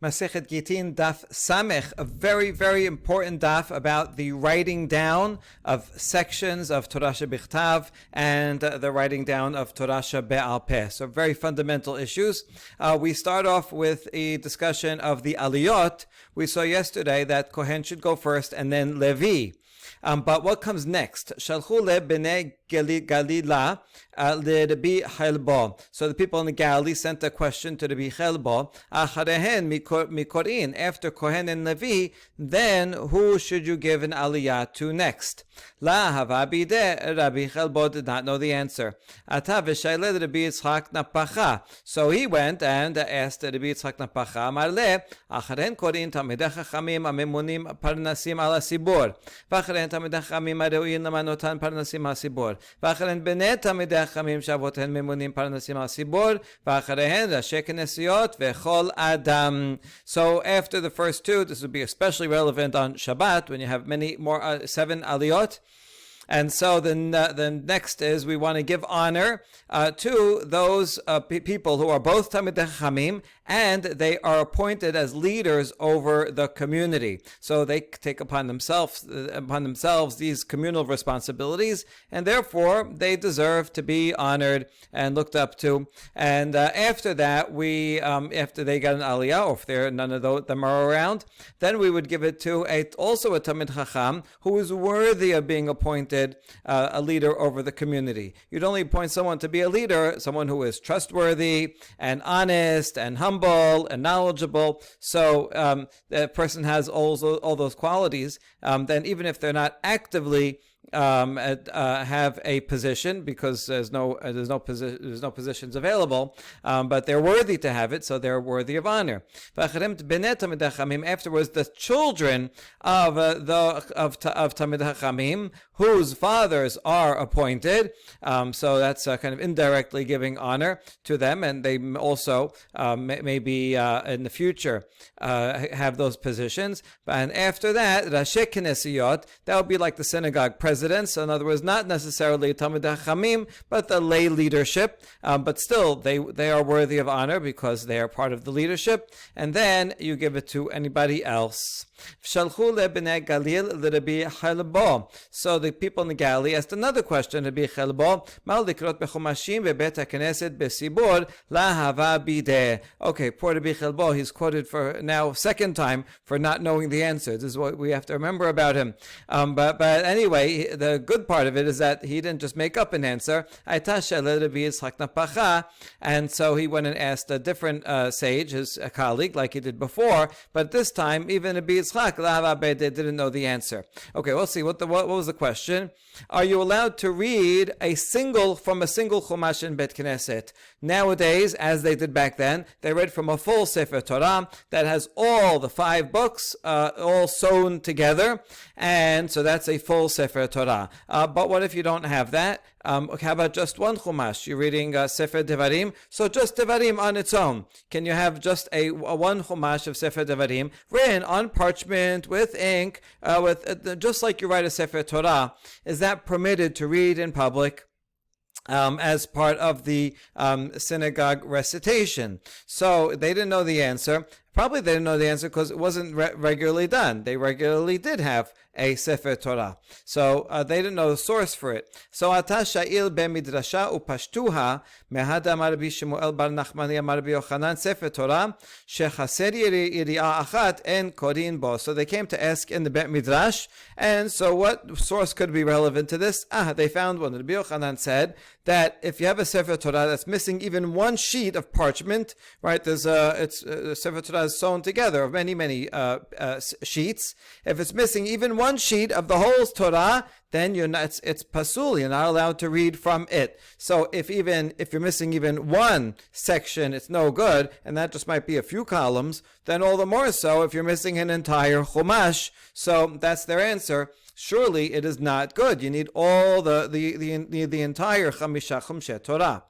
Masechet Gittin, Daf Samech, a very, very important daf about the writing down of sections of Torah Shebichtav and the writing down of Torah Shebe'al Peh. So very fundamental issues. We start off with a discussion of the aliyot. We saw yesterday that Kohen should go first and then Levi. But what comes next? Shalchu le b'nei Galila Rabbi Chelbo. So the people in the Galilee sent a question to Rabbi Chelbo. Acharehen mikorin. After Kohen and Levi, then who should you give an aliyah to next? La hava bideh. Rabbi Chelbo did not know the answer. Ata v'shayled Rabbi Yitzchak Napacha. So he went and asked Rabbi Yitzchak Napacha. Amar le acharehen korin tamidei chachamim amemunim parnasim ala sibur. V'acharehen tamidei chachamim areuin lamanotan parnasim ala sibur. ואחריהן בני תלמידי החכמים שאבותיהן ממונים פרנסים על ציבור, ואחריהן ראשי כנסיות וכל אדם. So after the first two, this would be especially relevant on Shabbat when you have many more 7 aliyot. And so the next is we want to give honor to those people who are both Talmidei Chachamim and they are appointed as leaders over the community. So they take upon themselves these communal responsibilities, and therefore they deserve to be honored and looked up to. And after that, after they got an aliyah, or if none of them are around, then we would give it to also a Talmid Chacham who is worthy of being appointed a leader over the community. You'd only appoint someone to be a leader, someone who is trustworthy and honest and humble and knowledgeable. So the person has all those qualities. Then even if they're not actively have a position, because there's no positions available, but they're worthy to have it, so they're worthy of honor. Afterwards, the children of Talmidei Chachamim, whose fathers are appointed, so that's kind of indirectly giving honor to them, and they also maybe in the future have those positions. And after that, Rashi Knesiyot, that would be like the synagogue presidents. In other words, not necessarily Talmidei Chachamim, but the lay leadership. But still, they are worthy of honor because they are part of the leadership. And then you give it to anybody else. Shalchu le b'nei Galil l'Rabbi Chelbo. So the people in the Galilee asked another question to Rabbi Chelbo. Mal likrot bechumashim ve'bet haKnesset besibur la hava bideh. Okay, poor Rabbi Chelbo, he's quoted for now second time for not knowing the answer. This is what we have to remember about him. But anyway, the good part of it is that he didn't just make up an answer. And so he went and asked a different sage, his colleague, like he did before. But this time, even Rabbi Yitzchak didn't know the answer. Okay, we'll see. What was the question? Are you allowed to read from a single chumash in Bet Knesset? Nowadays, as they did back then, they read from a full Sefer Torah that has all the 5 books all sewn together, and so that's a full Sefer Torah. But what if you don't have that? How about just one chumash? You're reading Sefer Devarim, so just Devarim on its own. Can you have just a one chumash of Sefer Devarim written on parchment with ink, just like you write a Sefer Torah? Is that permitted to read in public? As part of the synagogue recitation. So they didn't know the answer. Probably they didn't know the answer because it wasn't regularly done. They regularly did have a Sefer Torah. So they didn't know the source for it. So Ata Sha'il ben Midrasha upashtuha mehad amar Rabbi Shemuel bar Nachmani amar Rabbi Yochanan Sefer Torah shechaser yiri'ah achat en korin bo. So they came to ask in the Bet Midrash, and so what source could be relevant to this? They found one. Rabbi Yochanan said that if you have a Sefer Torah that's missing even one sheet of parchment, right? There's Sefer Torah is sewn together of many sheets. If it's missing even one sheet of the whole Torah, then it's pasul. You're not allowed to read from it. So if you're missing even one section, it's no good, and that just might be a few columns. Then all the more so if you're missing an entire chumash. So that's their answer. Surely it is not good. You need all the entire chamisha chumshe Torah.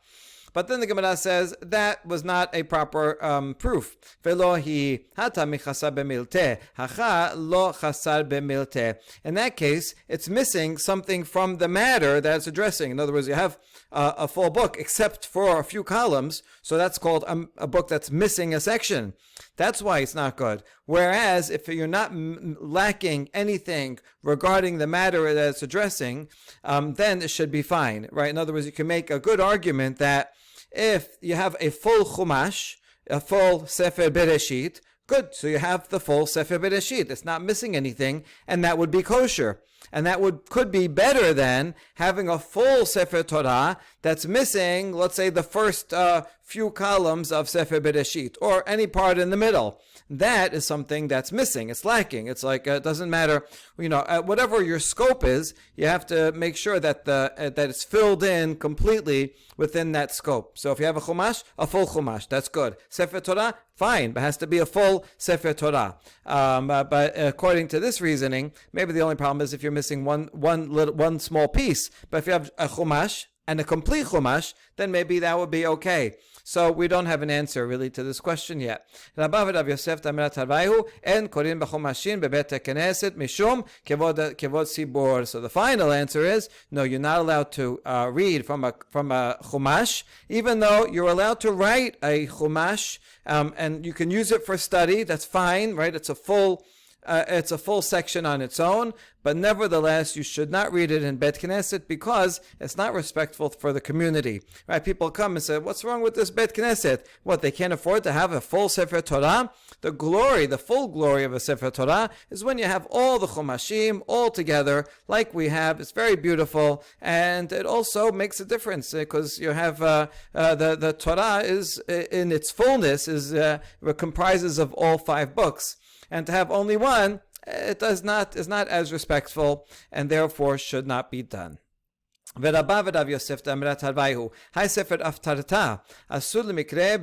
But then the Gemara says that was not a proper proof. Velo hi hata michasar b'milte, hacha lo chasar b'milte. In that case, it's missing something from the matter that it's addressing. In other words, you have a full book except for a few columns, so that's called a book that's missing a section. That's why it's not good. Whereas if you're not lacking anything regarding the matter that it's addressing, then it should be fine, right? In other words, you can make a good argument that if you have a full Chumash, a full Sefer Bereshit, good, so you have the full Sefer Bereshit. It's not missing anything, and that would be kosher. And that could be better than having a full Sefer Torah that's missing, let's say, the first few columns of Sefer Bereshit, or any part in the middle. That is something that's missing. It's lacking. It's like, it doesn't matter, whatever your scope is, you have to make sure that that it's filled in completely within that scope. So if you have a Chumash, a full Chumash, that's good. Sefer Torah, fine, but it has to be a full Sefer Torah. But according to this reasoning, maybe the only problem is if you're missing one small piece. But if you have a Chumash and a complete Chumash, then maybe that would be okay. So we don't have an answer really to this question yet. So the final answer is no, you're not allowed to read from a Chumash, even though you're allowed to write a Chumash, and you can use it for study. That's fine, right? It's a full section on its own, but nevertheless, you should not read it in Bet Knesset because it's not respectful for the community. Right? People come and say, what's wrong with this Bet Knesset? What, they can't afford to have a full Sefer Torah? The full glory of a Sefer Torah is when you have all the Chumashim all together, like we have. It's very beautiful, and it also makes a difference because you have the Torah is in its fullness comprises of all 5 books. And to have only one, is not as respectful, and therefore should not be done. ורבה ורב יוסף דאמרת הלוויהו, היי ספר הפטרתה, אסור למקרה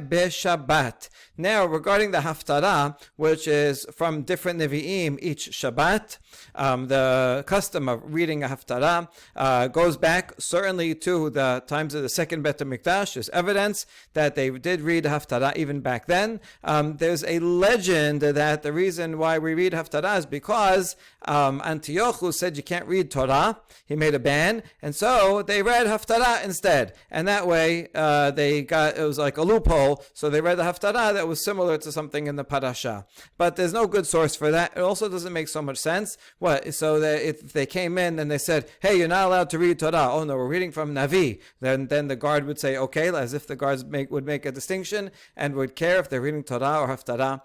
בשבת. Now, regarding the Haftarah, which is from different Nevi'im each Shabbat, the custom of reading a Haftarah goes back certainly to the times of the second Bet HaMikdash. There's evidence that they did read Haftarah even back then. There's a legend that the reason why we read Haftarah is because Antiochus said you can't read Torah. He made a ban, and so they read Haftarah instead. And that way, it was like a loophole, so they read the Haftarah that was similar to something in the parasha. But there's no good source for that. It also doesn't make so much sense. So that if they came in and they said, hey, you're not allowed to read Torah. Oh no, we're reading from Navi. Then the guard would say, okay, as if the guards would make a distinction and would care if they're reading Torah or Haftarah.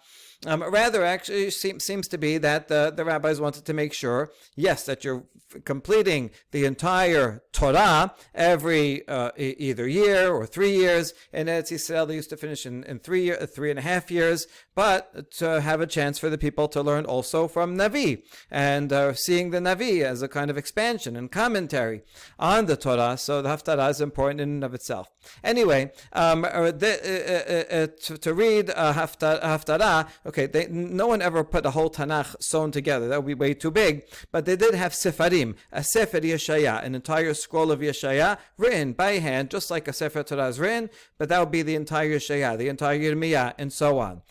Rather, actually, it seems to be that the rabbis wanted to make sure, yes, that you're completing the entire Torah every either year or 3 years. In Eretz Yisrael, they used to finish in 3.5 years, but to have a chance for the people to learn also from Navi and seeing the Navi as a kind of expansion and commentary on the Torah. So the Haftarah is important in and of itself. Anyway, to read Haftarah, okay, no one ever put a whole Tanakh sewn together. That would be way too big. But they did have Sefarim, a Sefer Yeshaya, an entire scroll of Yeshaya, written by hand, just like a Sefer Torah is written, but that would be the entire Yeshaya, the entire Yirmiyah, and so on.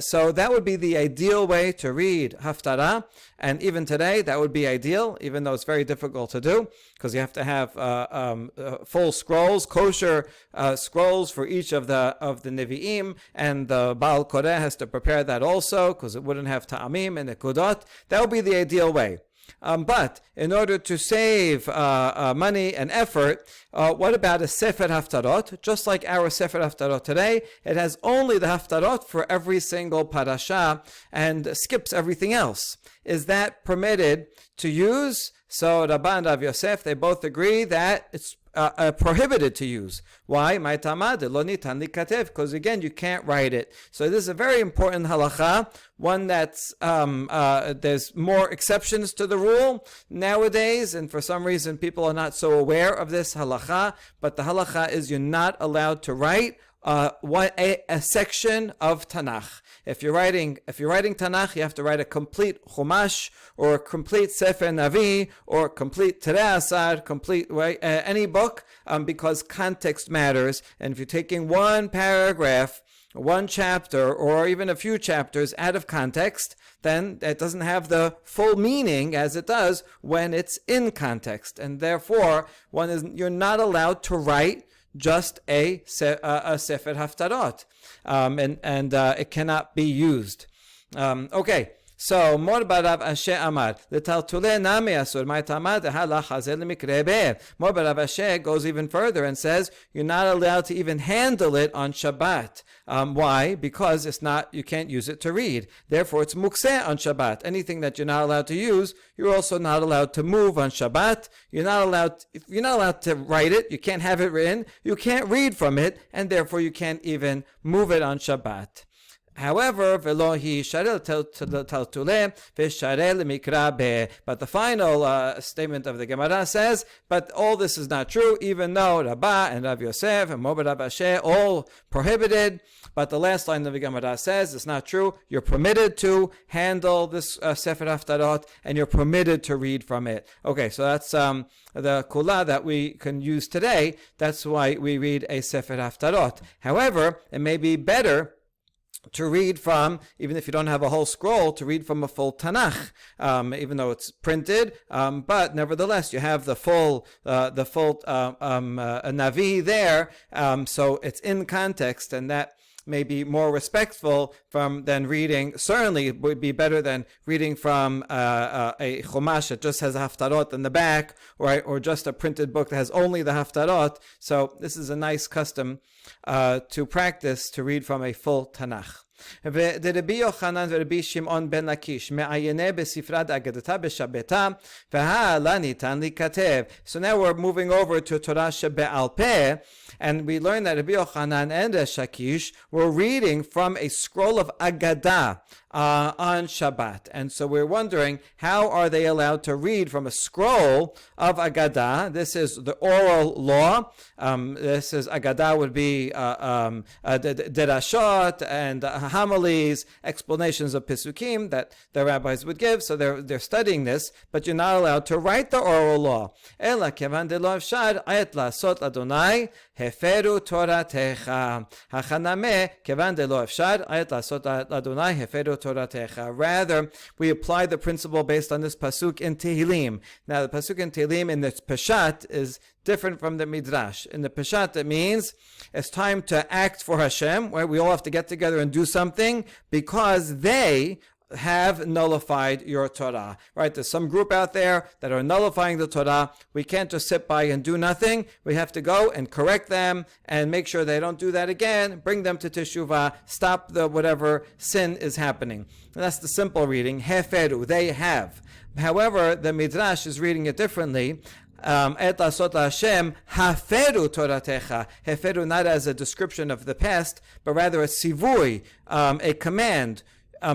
So that would be the ideal way to read Haftarah. And even today, that would be ideal, even though it's very difficult to do, because you have to have full scrolls, kosher scrolls for each of the Nevi'im, and the Baal Koreh has to prepare that also, because it wouldn't have ta'amim and nekudot. That would be the ideal way. But in order to save money and effort, what about a Sefer Haftarot? Just like our Sefer Haftarot today, it has only the Haftarot for every single parasha and skips everything else. Is that permitted to use? So Rabban and Rav Yosef, they both agree that it's prohibited to use. Why? Because again, you can't write it. So this is a very important halacha, one that's there's more exceptions to the rule nowadays, and for some reason people are not so aware of this halacha. But the halacha is you're not allowed to write a section of Tanakh. If you're writing Tanakh, you have to write a complete Chumash or a complete Sefer Navi or complete Terei Asar, complete any book, because context matters. And if you're taking one paragraph, one chapter, or even a few chapters out of context, then it doesn't have the full meaning as it does when it's in context. And therefore, you're not allowed to write just a Sefer Haftarot, and it cannot be used. Okay. So, Mor barav Ashe Amar, L'taltule nami asur, my tamad halach hazel mikrebe. Mor barav Ashe goes even further and says you're not allowed to even handle it on Shabbat. Why? Because you can't use it to read. Therefore, it's mukseh on Shabbat. Anything that you're not allowed to use, you're also not allowed to move on Shabbat. You're not allowed to write it. You can't have it written. You can't read from it, and therefore you can't even move it on Shabbat. However, but the final statement of the Gemara says, but all this is not true, even though Rabbah and Rav Yosef and Mober Rav Ashe all prohibited. But the last line of the Gemara says it's not true. You're permitted to handle this Sefer Haftarot, and you're permitted to read from it. Okay, so that's the kula that we can use today. That's why we read a Sefer Haftarot. However, it may be better to read from, even if you don't have a whole scroll, to read from a full Tanakh, even though it's printed, but nevertheless you have the full Navi there, so it's in context, and that may be more respectful than reading. Certainly it would be better than reading from a Chumash that just has a Haftarot in the back, or just a printed book that has only the Haftarot. So this is a nice custom to practice, to read from a full Tanakh. ורבי יוחנן ורבי שמעון בן לקיש מעייני בספרת אגדתה בשבתה והלאה ניתן להיכתב. So now we're moving over to Torah שבעל פה, and we learn that Rabbi Yochanan and Resh Lakish were reading from a scroll of Agadah on Shabbat. And so we're wondering, how are they allowed to read from a scroll of Agadah? This is the oral law. This is Agadah would be derashot and homilies, explanations of Pisukim that the rabbis would give. So they're studying this, but you're not allowed to write the oral law. Ela kevan de lo efshar ayet lasot Adonai heferu toratecha hachaname kevan de lo efshar ayet lasot Adonai heferu toratecha. Rather, we apply the principle based on this pasuk in Tehillim. Now, the pasuk in Tehillim in its Peshat is different from the Midrash. In the Peshat, it means it's time to act for Hashem, where we all have to get together and do something because they have nullified your Torah, right? There's some group out there that are nullifying the Torah. We can't just sit by and do nothing. We have to go and correct them and make sure they don't do that again, bring them to Teshuvah, stop the whatever sin is happening. And that's the simple reading. Heferu, they have. However, the Midrash is reading it differently. Et lasot Hashem haferu toratecha. Heferu not as a description of the past, but rather a sivui, a command.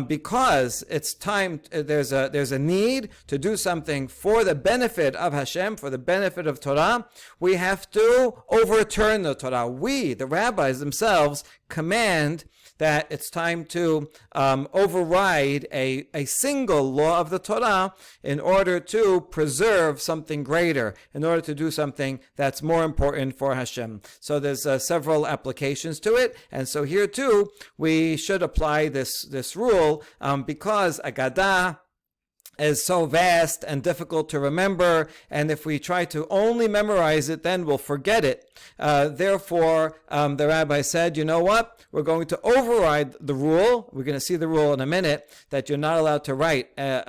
Because it's time, there's a need to do something for the benefit of Hashem, for the benefit of Torah, we have to overturn the Torah. We, the rabbis themselves, command that it's time to override a single law of the Torah in order to preserve something greater, in order to do something that's more important for Hashem. So there's several applications to it, and so here too we should apply this rule because Agadah is so vast and difficult to remember, and if we try to only memorize it, then we'll forget it. Therefore, the rabbi said, you know what? We're going to override the rule. We're going to see the rule in a minute that you're not allowed to write the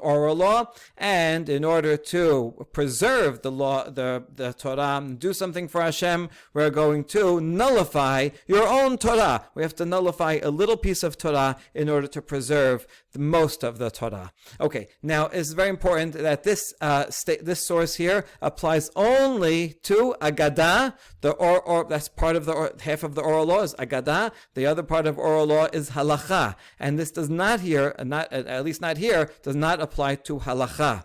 oral law, and in order to preserve the law, the Torah, and do something for Hashem, we're going to nullify your own Torah. We have to nullify a little piece of Torah in order to preserve the most of the Torah. Okay, now it's very important that this source here applies only to Agadah. That's part of the half of the oral law is Agadah. The other part of oral law is Halacha, and this does not here, at least not here, does not apply to Halacha.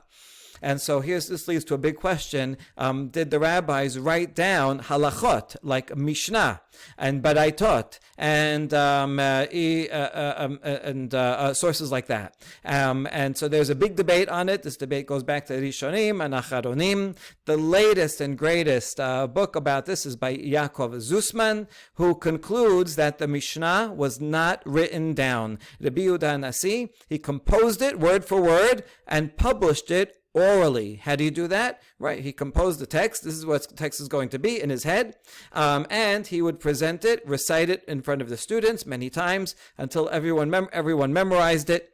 And so this leads to a big question. Did the rabbis write down halachot, like Mishnah and Baraitot, and sources like that? And so there's a big debate on it. This debate goes back to Rishonim and Acharonim. The latest and greatest book about this is by Yaakov Zusman, who concludes that the Mishnah was not written down. Rabbi Yehuda Nasi, he composed it word for word and published it orally. How do you do that? Right, he composed the text. This is what the text is going to be in his head, and he would present it, recite it in front of the students many times until everyone memorized it.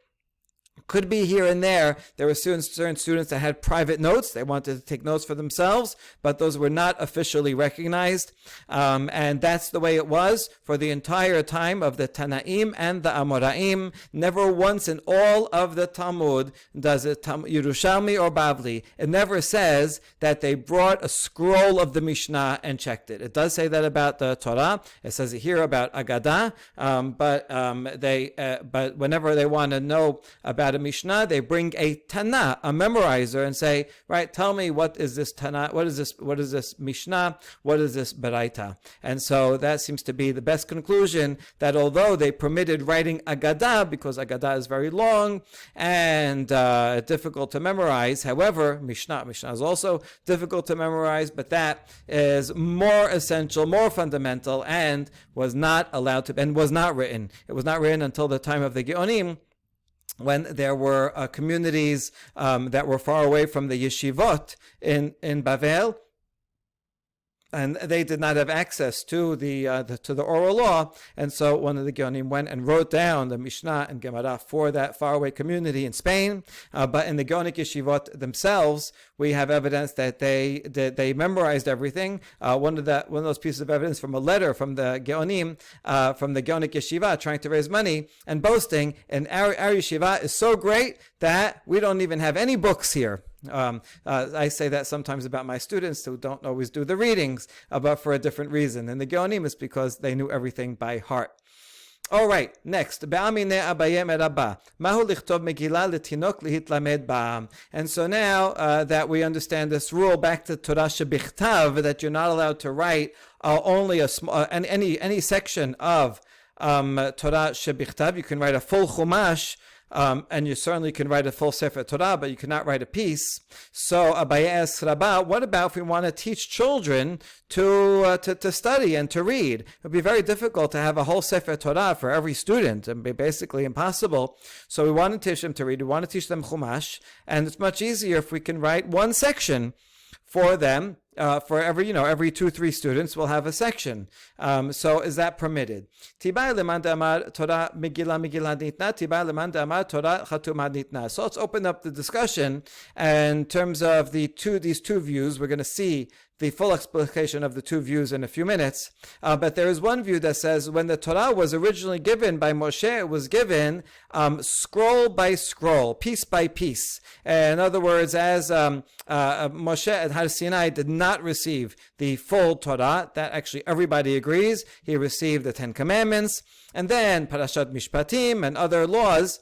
Could be here and there. There were certain students that had private notes. They wanted to take notes for themselves, but those were not officially recognized. And that's the way it was for the entire time of the Tanaim and the Amoraim. Never once in all of the Talmud does it, Yerushalmi or Bavli, it never says that they brought a scroll of the Mishnah and checked it. It does say that about the Torah. It says it here about Agadah, but whenever they want to know about a Mishnah, they bring a Tana, a memorizer, and say, right, tell me, what is this Tana, what is this Mishnah, what is this Baraita? And so that seems to be the best conclusion, that although they permitted writing Agadah, because Agadah is very long and difficult to memorize, however, Mishnah is also difficult to memorize, but that is more essential, more fundamental, and was not allowed to, and was not written. It was not written until the time of the Geonim, when there were communities that were far away from the yeshivot in Bavel, and they did not have access to the oral law, and so one of the Geonim went and wrote down the Mishnah and Gemara for that faraway community in Spain. But in the Geonic yeshivot themselves, we have evidence that they memorized everything. One of those pieces of evidence from a letter from the Geonim, from the Geonic yeshiva, trying to raise money and boasting, and our yeshiva is so great that we don't even have any books here. I say that sometimes about my students who don't always do the readings, but for a different reason. And the Geonim is because they knew everything by heart. All right, next. And so now that we understand this rule, back to Torah shebichtav, that you're not allowed to write only a small, any section of Torah shebichtav. You can write a full chumash, and you certainly can write a full Sefer Torah, but you cannot write a piece. So Abaye asks Rabbah, what about if we want to teach children to study and to read? It would be very difficult to have a whole Sefer Torah for every student. It would be basically impossible. So we want to teach them to read. We want to teach them Chumash, and it's much easier if we can write one section for them. For every 2-3 students, we'll have a section. So is that permitted? So let's open up the discussion. And in terms of these two views, we're going to see the full explication of the two views in a few minutes. But there is one view that says when the Torah was originally given by Moshe, it was given scroll by scroll, piece by piece. In other words, as Moshe at Har Sinai did not receive the full Torah, that actually everybody agrees. He received the 10 Commandments, and then Parashat Mishpatim and other laws,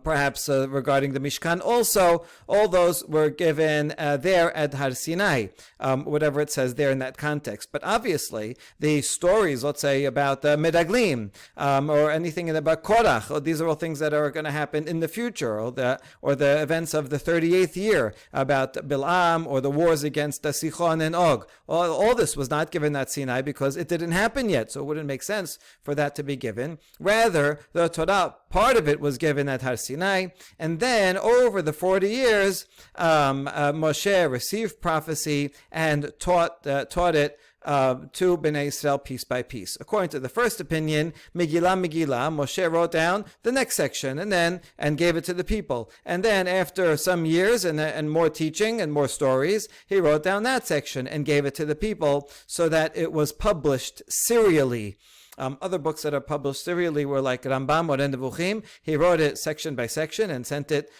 perhaps regarding the Mishkan also, all those were given there at Har Sinai, whatever it says there in that context. But obviously, the stories, let's say, about the Medaglim, or anything about Korach, these are all things that are going to happen in the future, or the events of the 38th year, about Bil'am, or the wars against Sichon and Og. All this was not given at Sinai because it didn't happen yet, so it wouldn't make sense for that to be given. Rather, the Torah, part of it was given at Har Sinai, and then over the 40 years, Moshe received prophecy and taught it to Bnei Israel piece by piece. According to the first opinion, Megillah, Moshe wrote down the next section and gave it to the people. And then after some years and more teaching and more stories, he wrote down that section and gave it to the people so that it was published serially. Other books that are published serially were like Rambam or Nevuchim. He wrote it section by section and sent it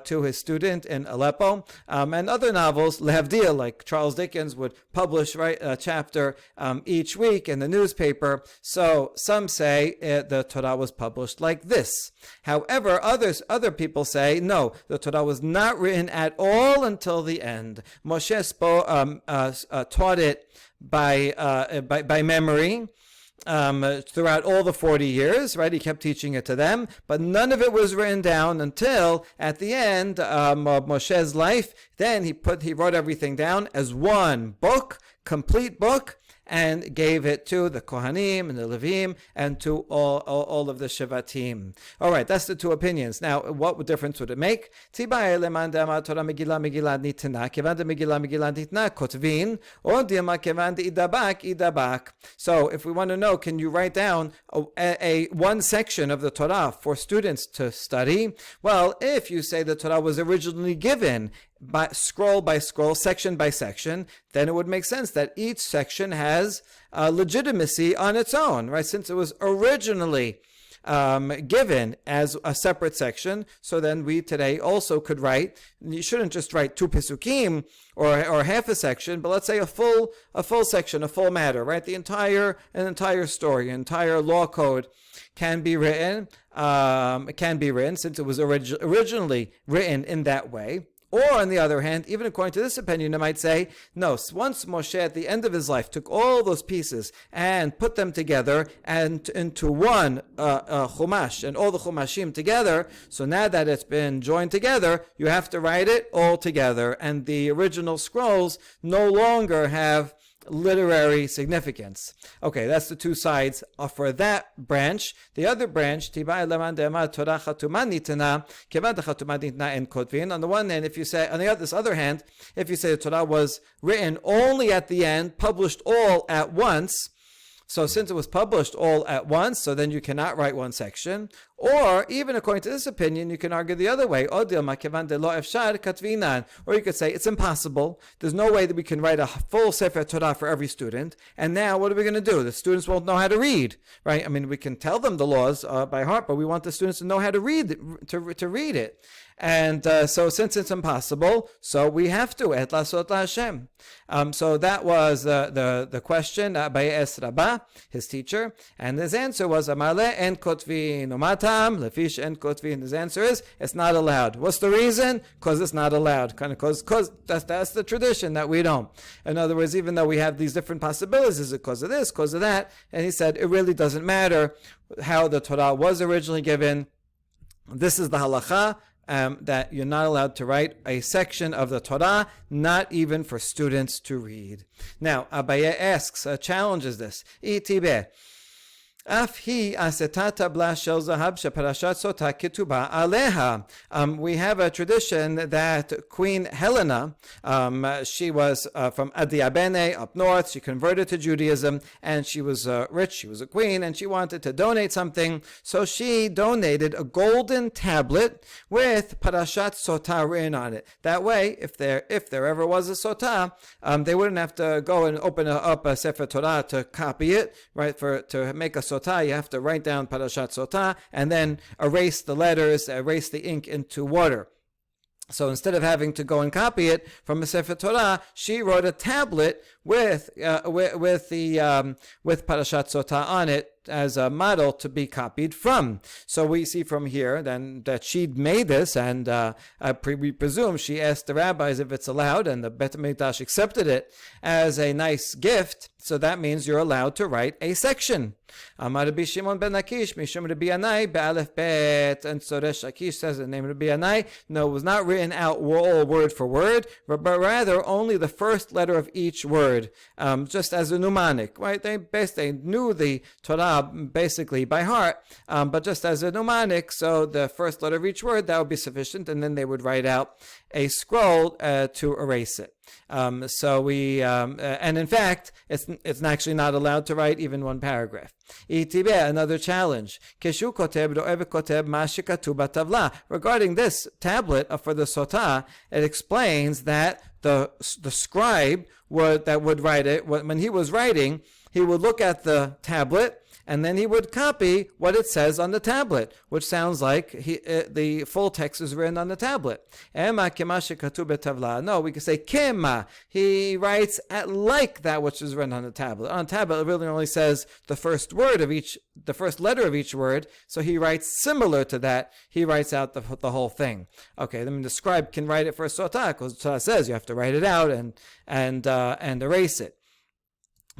to his student in Aleppo. And other novels, Lehavdil, like Charles Dickens, would publish a chapter each week in the newspaper. So some say the Torah was published like this. However, other people say no, the Torah was not written at all until the end. Moshe taught it by memory. Throughout all the 40 years, right? He kept teaching it to them, but none of it was written down until at the end of Moshe's life. Then he wrote everything down as one book, complete book, and gave it to the Kohanim and the Levim and to all of the Shevatim. All right, that's the two opinions. Now, what difference would it make? So if we want to know, can you write down one section of the Torah for students to study? Well, if you say the Torah was originally given by scroll, section by section, then it would make sense that each section has legitimacy on its own, right? Since it was originally given as a separate section, so then we today also could write. You shouldn't just write 2 pesukim or half a section, but let's say a full section, a full matter, right? An entire story, entire law code can be written. Since it was originally written in that way. Or, on the other hand, even according to this opinion, I might say, no, once Moshe at the end of his life took all those pieces and put them together and into one chumash, and all the chumashim together, so now that it's been joined together, you have to write it all together, and the original scrolls no longer have literary significance. Okay, that's the two sides for that branch. The other branch, on the one hand, if you say, on this other hand, if you say the Torah was written only at the end, published all at once, so since it was published all at once, so then you cannot write one section. Or, even according to this opinion, you can argue the other way. Or you could say, it's impossible. There's no way that we can write a full Sefer Torah for every student. And now, what are we going to do? The students won't know how to read, right? I mean, we can tell them the laws by heart, but we want the students to know how to read to read it. And so since it's impossible, so we have to et lasot Hashem. So that was the question by Es Rabbah, his teacher, and his answer was Amale en kotvin umatam lefish en kotvin. His answer is it's not allowed. What's the reason? Because it's not allowed. Because that's the tradition that we don't. In other words, even though we have these different possibilities, is it because of this, because of that? And he said it really doesn't matter how the Torah was originally given. This is the halacha. That you're not allowed to write a section of the Torah, not even for students to read. Now, Abaye asks, challenges this. Itibeh. Af hi asetata bla shel zahab sheparashat sota ketuba aleha. We have a tradition that Queen Helena, she was from Adiabene up north. She converted to Judaism, and she was rich. She was a queen, and she wanted to donate something. So she donated a golden tablet with Parashat Sota written on it. That way, if there ever was a Sota, they wouldn't have to go and open up a Sefer Torah to copy it, right? To make a Sota, you have to write down Parashat Sota and then erase the letters, erase the ink into water. So instead of having to go and copy it from a Sefer Torah, she wrote a tablet with Parashat Sota on it as a model to be copied from. So we see from here then that she'd made this, and we presume she asked the rabbis if it's allowed, and the Bet HaMikdash accepted it as a nice gift. So that means you're allowed to write a section. Amar Rabbi Shimon ben Akish, Mishum Rabbi Yanai, Be'alef Bet, and so Resh Akish says the name Rabbi Yanai. No, it was not written out all word for word, but rather only the first letter of each word, just as a mnemonic, right? They knew the Torah basically by heart, but just as a mnemonic, so the first letter of each word, that would be sufficient, and then they would write out a scroll to erase it. And in fact, it's actually not allowed to write even one paragraph. Another challenge. Regarding this tablet for the Sotah, it explains that the scribe that would write it, when he was writing, he would look at the tablet, and then he would copy what it says on the tablet, which sounds like the full text is written on the tablet. Ema kema shekatuv betavla. No, we can say kema. He writes like that which is written on the tablet. On the tablet, it really only says the first letter of each word, so he writes similar to that. He writes out the whole thing. Okay, then the scribe can write it for sotah, because sotah says you have to write it out and erase it.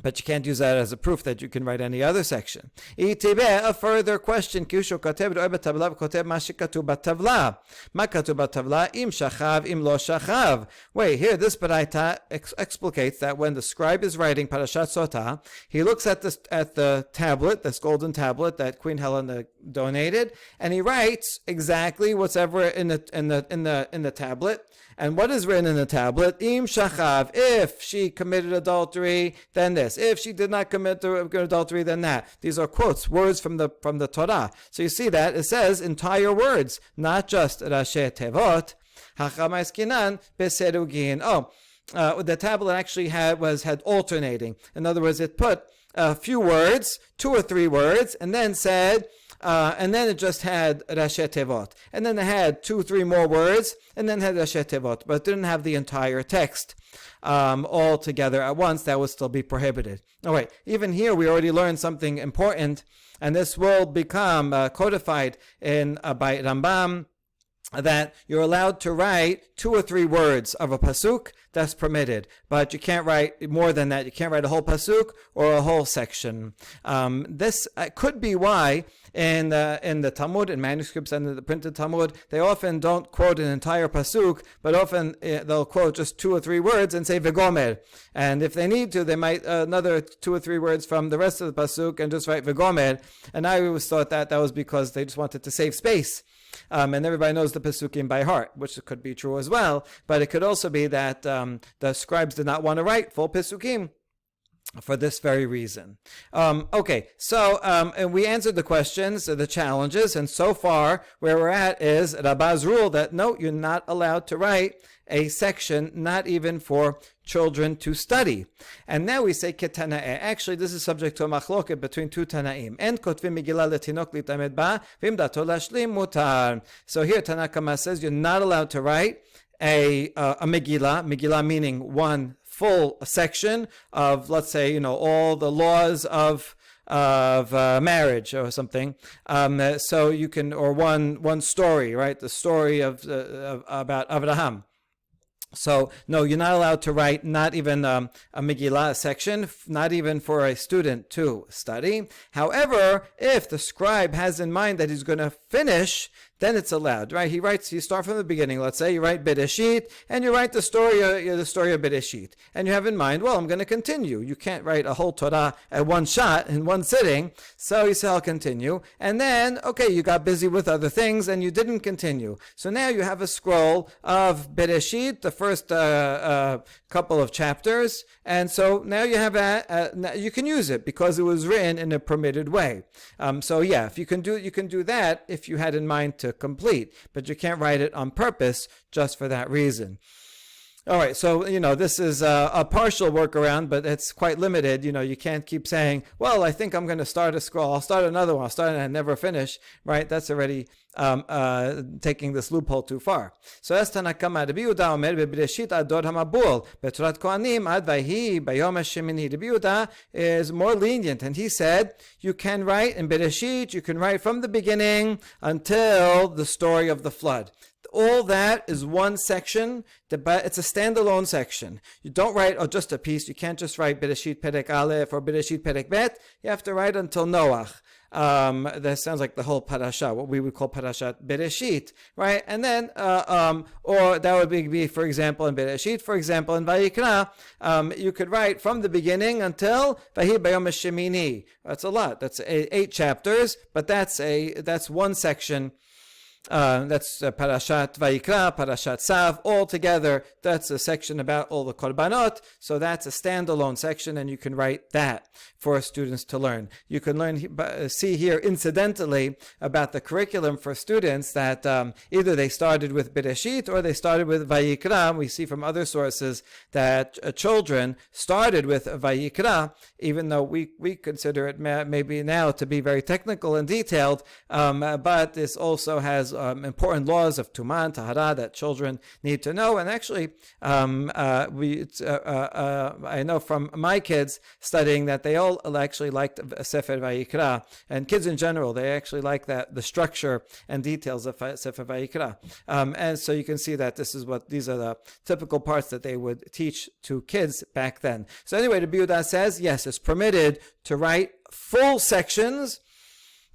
But you can't use that as a proof that you can write any other section. A further question. Wait, here this baraita explicates that when the scribe is writing Parashat Sotah, he looks at the tablet, this golden tablet that Queen Helena donated, and he writes exactly what's ever in the tablet. And what is written in the tablet? Im shachav. If she committed adultery, then this. If she did not commit adultery, then that. These are quotes, words from the Torah. So you see that it says entire words, not just Rashi Tevot. Hachamay skinan beserugin. The tablet actually had alternating. In other words, it put a few words, 2 or 3 words, and then said. And then it just had Rashi Tevot. And then it had 2 or 3 more words, and then had Rashi Tevot. But it didn't have the entire text all together at once. That would still be prohibited. All right, even here we already learned something important, and this will become codified by Rambam, that you're allowed to write 2 or 3 words of a pasuk. That's permitted, but you can't write more than that. You can't write a whole pasuk or a whole section. This could be why in the Talmud, in manuscripts and the printed Talmud, they often don't quote an entire pasuk, but often they'll quote just 2 or 3 words and say v'gomer. And if they need to, they might another 2 or 3 words from the rest of the pasuk and just write v'gomer. And I always thought that was because they just wanted to save space. And everybody knows the Pesukim by heart, which could be true as well. But it could also be that the scribes did not want to write full Pesukim for this very reason. Okay, so and we answered the questions, the challenges, and so far where we're at is Rabbah's rule that no, you're not allowed to write a section, not even for children to study. And now we say ketana'eh. Actually, this is subject to a machloket between 2 Tanaim. En kotvim megillah letinok litamed ba, v'im dato lashlim mutar. So here Tanna Kama says you're not allowed to write a Megillah meaning one full section of, let's say, all the laws of marriage or something. So you can, or one story, right? The story about Abraham. So, no, you're not allowed to write not even a Megillah section, not even for a student to study. However, if the scribe has in mind that he's going to finish, then it's allowed, right? You start from the beginning. Let's say you write Bereshit, and you write the story of Bereshit. And you have in mind, well, I'm going to continue. You can't write a whole Torah at one shot, in one sitting. So you say, I'll continue. And then, okay, you got busy with other things, and you didn't continue. So now you have a scroll of Bereshit, the first couple of chapters. And so now you have you can use it because it was written in a permitted way. So yeah, if you can do that if you had in mind to complete, but you can't write it on purpose just for that reason. All right, so, this is a partial workaround, but it's quite limited. You can't keep saying, well, I think I'm going to start a scroll. I'll start another one. I'll start and never finish, right? That's already taking this loophole too far. So that's Tanna Kama. Rabbi Yehuda Omer, B'Bereshit Ador HaMabul, B'Torat Kohanim Ad Vayhi Bayom HaShemini. Rabbi Yehuda is more lenient, and he said, you can write in Bereshit, you can write from the beginning until the story of the flood. All that is one section, but it's a standalone section. You don't write just a piece. You can't just write Bereshit Perek Aleph or Bereshit Perek Bet. You have to write until Noach. That sounds like the whole parasha, what we would call parashat Bereshit, right? And then, or that would be, for example, in Bereshit. For example, in Vayikra, you could write from the beginning until Vahi Bayom HaShemini. That's a lot. That's 8 chapters, but that's one section That's Parashat Vayikra, Parashat Tzav, all together. That's a section about all the korbanot. So that's a standalone section, and you can write that for students to learn. You can see here incidentally about the curriculum for students that either they started with Bereshit or they started with Vayikra. We see from other sources that children started with Vayikra, even though we consider it maybe now to be very technical and detailed, but this also has important laws of Tumah and Tahara that children need to know. And actually, I know from my kids studying that they all actually liked Sefer Vayikra, and kids in general, they actually like the structure and details of Sefer Vayikra. And so you can see that these are the typical parts that they would teach to kids back then. So anyway, the Biuda says, yes, it's permitted to write full sections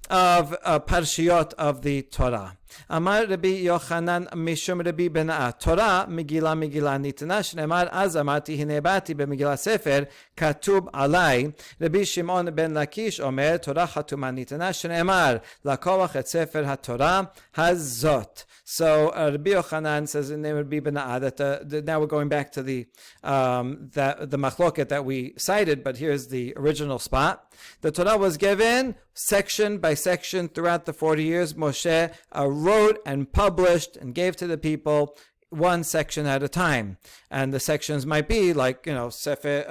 of parshiyot of the Torah. Amar Rabbi Yochanan Mishum Rabbi Bena'a Torah Megillah Nitana Shneimar Az Amarti Hine Bati B'Megillah Sefer Katub Alai. Rabbi Shimon ben Lakish Omer Torah Chatuma Nitana Shneimar Lakovach Et Sefer HaTorah Hazot. So Rabbi Yochanan says in the name of Rabbi Bena'a that now we're going back to the machloket that we cited, but here's the original spot. The Torah was given section by section throughout the 40 years. Moshe wrote and published and gave to the people one section at a time. And the sections might be like, Sefer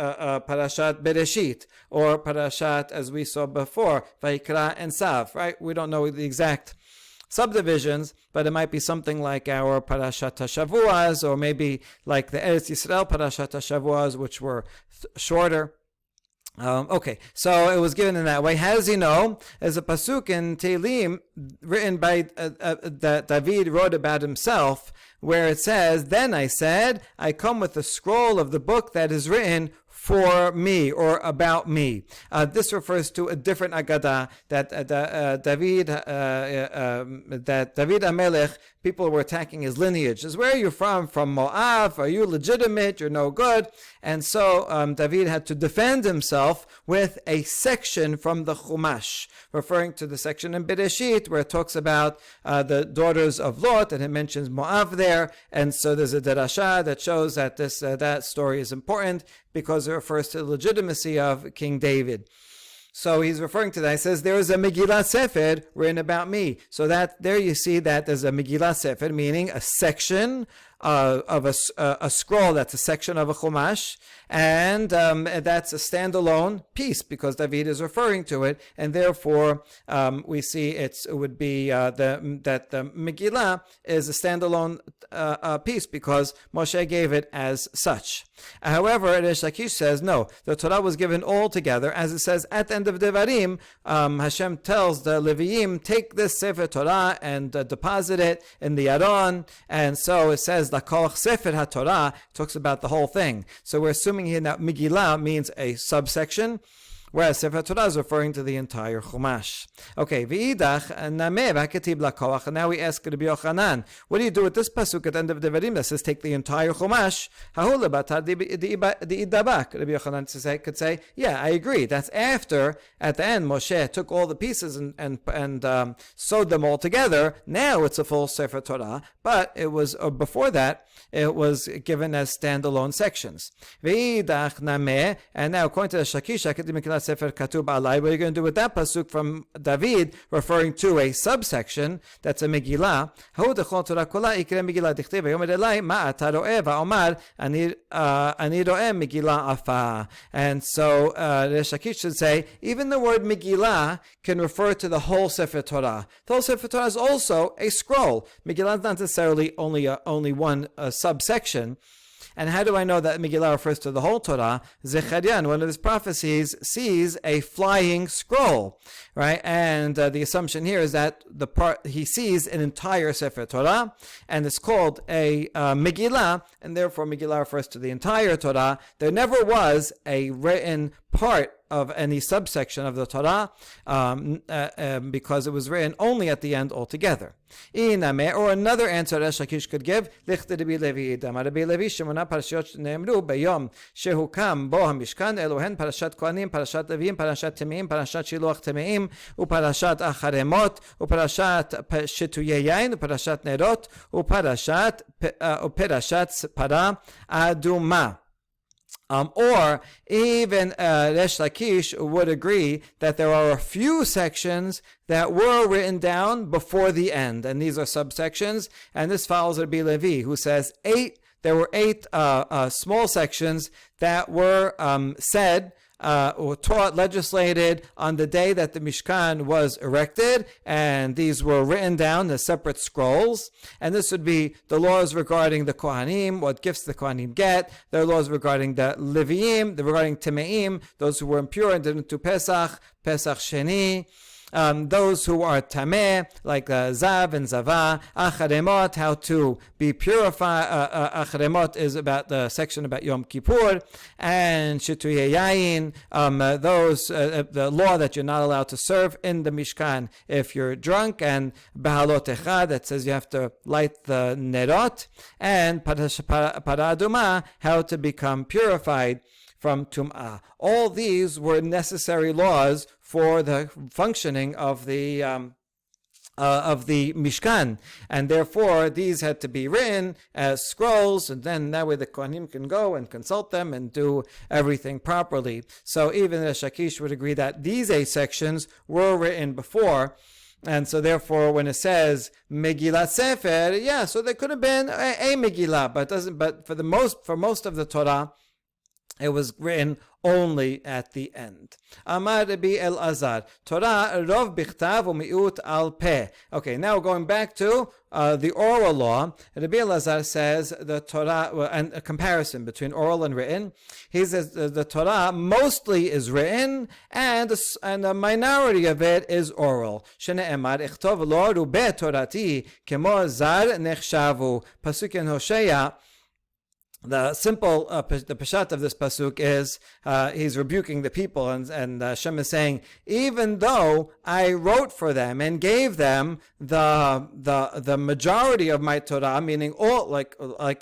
Parashat Bereshit, or Parashat, as we saw before, Vayikra and Tzav, right? We don't know the exact subdivisions, but it might be something like our Parashat HaShavuos, or maybe like the Eretz Yisrael Parashat HaShavuos, which were shorter. Okay, so it was given in that way. How does he know? There's a pasuk in Tehillim written by that David wrote about himself, where it says, "Then I said, I come with the scroll of the book that is written for me," or about me. This refers to a different Agadah that David HaMelech, people were attacking his lineage. Says, where are you from? From Moab? Are you legitimate? You're no good. And so David had to defend himself with a section from the Chumash, referring to the section in Bereshit where it talks about the daughters of Lot, and it mentions Moab there. And so there's a derasha that shows that that story is important because it refers to the legitimacy of King David. So he's referring to that. He says, there is a Megillah Sefer written about me. So that there you see that there's a Megillah Sefer, meaning a section of a scroll that's a section of a Chumash, and that's a standalone piece because David is referring to it, and therefore we see it would be that the Megillah is a standalone piece because Moshe gave it as such. However, Reish Lakish says no, the Torah was given all together, as it says at the end of Devarim. Hashem tells the Leviim, take this Sefer Torah and deposit it in the Aron, and so it says Lakoch Sefer HaTorah, talks about the whole thing. So we're assuming here that Megillah means a subsection, whereas Sefer Torah is referring to the entire Chumash. Okay, v'idach nameh v'haketib lakoach. And now we ask Rabbi Yochanan, what do you do with this pasuk at the end of Devarim that says take the entire Chumash? Hahu lebatar di'idabak. Rabbi Yochanan could say, yeah, I agree. That's after, at the end, Moshe took all the pieces and sewed them all together. Now it's a full Sefer Torah, but it was before that. It was given as standalone sections. V'idach nameh. And now according to the Shakish, Sefer Katub Alai, what are you going to do with that pasuk from David, referring to a subsection that's a Megillah? And so Reish Lakish should say, even the word Megillah can refer to the whole Sefer Torah. The whole Sefer Torah is also a scroll. Megillah is not necessarily only one subsection. And how do I know that Megillah refers to the whole Torah? Zechariah, in one of his prophecies, sees a flying scroll, right? And the assumption here is that he sees an entire Sefer Torah, and it's called a Megillah, and therefore Megillah refers to the entire Torah. There never was a written part of any subsection of the Torah, because it was written only at the end altogether. Or another answer Resh Lakish could give, Lichte Rabbi Levi Idam. Rabbi Levi Shemona Parashiyot Ne'emru B'yom Shehukam Bo HaMishkan Elohen Parashat Kohanim, Parashat Levim, Parashat Temeim, Parashat Shiluach Temeim, Uparashat Acharemot, Uparashat Shituyei Yain, Uparashat Nerot, Uparashat Para Aduma. Or even Resh Lakish would agree that there are a few sections that were written down before the end, and these are subsections, and this follows Rabbi Levi, who says there were eight small sections that were said or taught, legislated on the day that the Mishkan was erected, and these were written down as separate scrolls. And this would be the laws regarding the Kohanim, what gifts the Kohanim get, the laws regarding the Leviim, regarding Temeim, those who were impure and didn't do Pesach Sheni, those who are tameh, like zav and zava, acharemot, how to be purified. Acharemot is about the section about Yom Kippur, and shituyei yayin, the law that you're not allowed to serve in the Mishkan if you're drunk, and bahalot echad, that says you have to light the nerot, and paraduma, how to become purified from tum'ah. All these were necessary laws for the functioning of the Mishkan, and therefore these had to be written as scrolls, and then that way the Kohanim can go and consult them and do everything properly. So even the Shakish would agree that these 8 sections were written before. And so therefore, when it says Megillat Sefer, so there could have been a Megillah, but for most of the Torah, it was written only at the end. Amar Rabbi Elazar, Torah rov bichtav u'mi'ut al peh. Okay, now going back to the oral law, Rabbi Elazar says the Torah, and a comparison between oral and written. He says the Torah mostly is written, and a minority of it is oral. Shene'emar ichtov lo rubeh torati kemo zar nechshavu. Pasuk in Hosea. The simple, the pashat of this pasuk is he's rebuking the people, and Hashem is saying, even though I wrote for them and gave them the majority of my Torah, meaning all like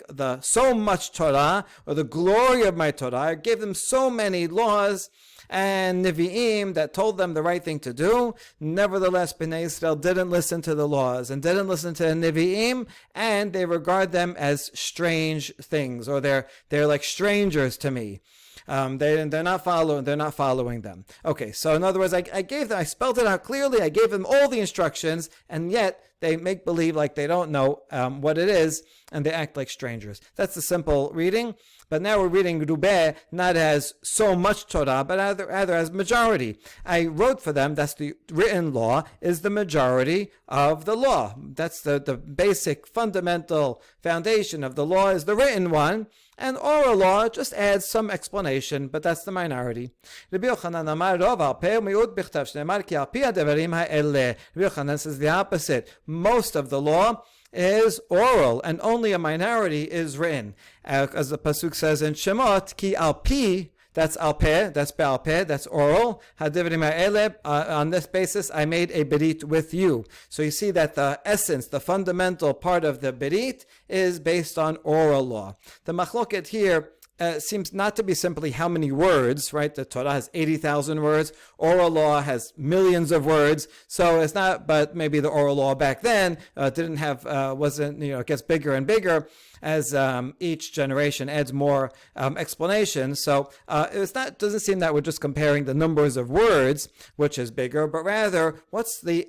the so much Torah, or the glory of my Torah, I gave them so many laws and Nevi'im that told them the right thing to do. Nevertheless, Bnei Israel didn't listen to the laws and didn't listen to the Nevi'im, and they regard them as strange things, or they're like strangers to me. They're not following them. Okay, so in other words, I spelled it out clearly. I gave them all the instructions, and yet they make believe like they don't know what it is, and they act like strangers. That's the simple reading. But now we're reading Rubeh not as so much Torah, but rather as majority. I wrote for them, that's the written law, is the majority of the law. That's the basic fundamental foundation of the law is the written one, and oral law just adds some explanation, but that's the minority. Rabbi Yochanan amar rov al peh u'mi'ut bichtav shneimar ki al pi ha'devarim ha'eleh. Rabbi Yochanan says the opposite. Most of the law is oral, and only a minority is written. As the pasuk says in Shemot, ki al pi, that's al peh, that's be'al peh, that's oral. Ha'devarim ha'eleh, on this basis, I made a berit with you. So you see that the essence, the fundamental part of the berit is based on oral law. The machloket here seems not to be simply how many words, right? The Torah has 80,000 words. Oral law has millions of words. So it's not, but maybe the oral law back then didn't have, wasn't, it gets bigger and bigger as each generation adds more explanation. So doesn't seem that we're just comparing the numbers of words, which is bigger, but rather what's the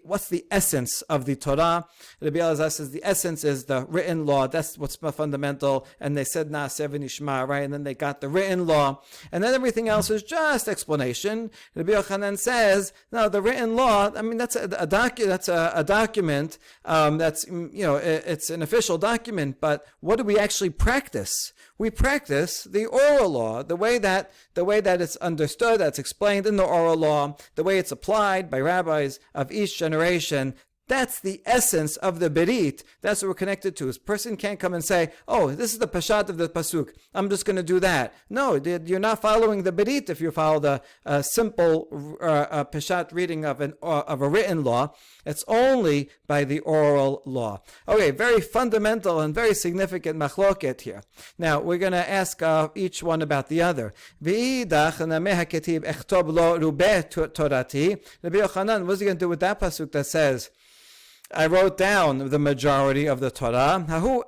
essence of the Torah? Rabbi Elazar says the essence is the written law. That's what's fundamental. And they said Na'aseh v'nishma, right? And then they got the written law, and then everything else is just explanation. Rabbi Yochanan says, no, the written law, I mean, that's a document. That's it's an official document, but what do we actually practice? We practice the oral law, the way that it's understood, that's explained in the oral law, the way it's applied by rabbis of each generation. That's the essence of the berit. That's what we're connected to. A person can't come and say, oh, this is the pashat of the pasuk, I'm just going to do that. No, you're not following the berit if you follow the simple pashat reading of a written law. It's only by the oral law. Okay, very fundamental and very significant machloket here. Now, we're going to ask each one about the other. V'idach nameh haketib echtob lo rubeh torati. Rabbi Yochanan, what's he going to do with that pasuk that says, I wrote down the majority of the Torah. No,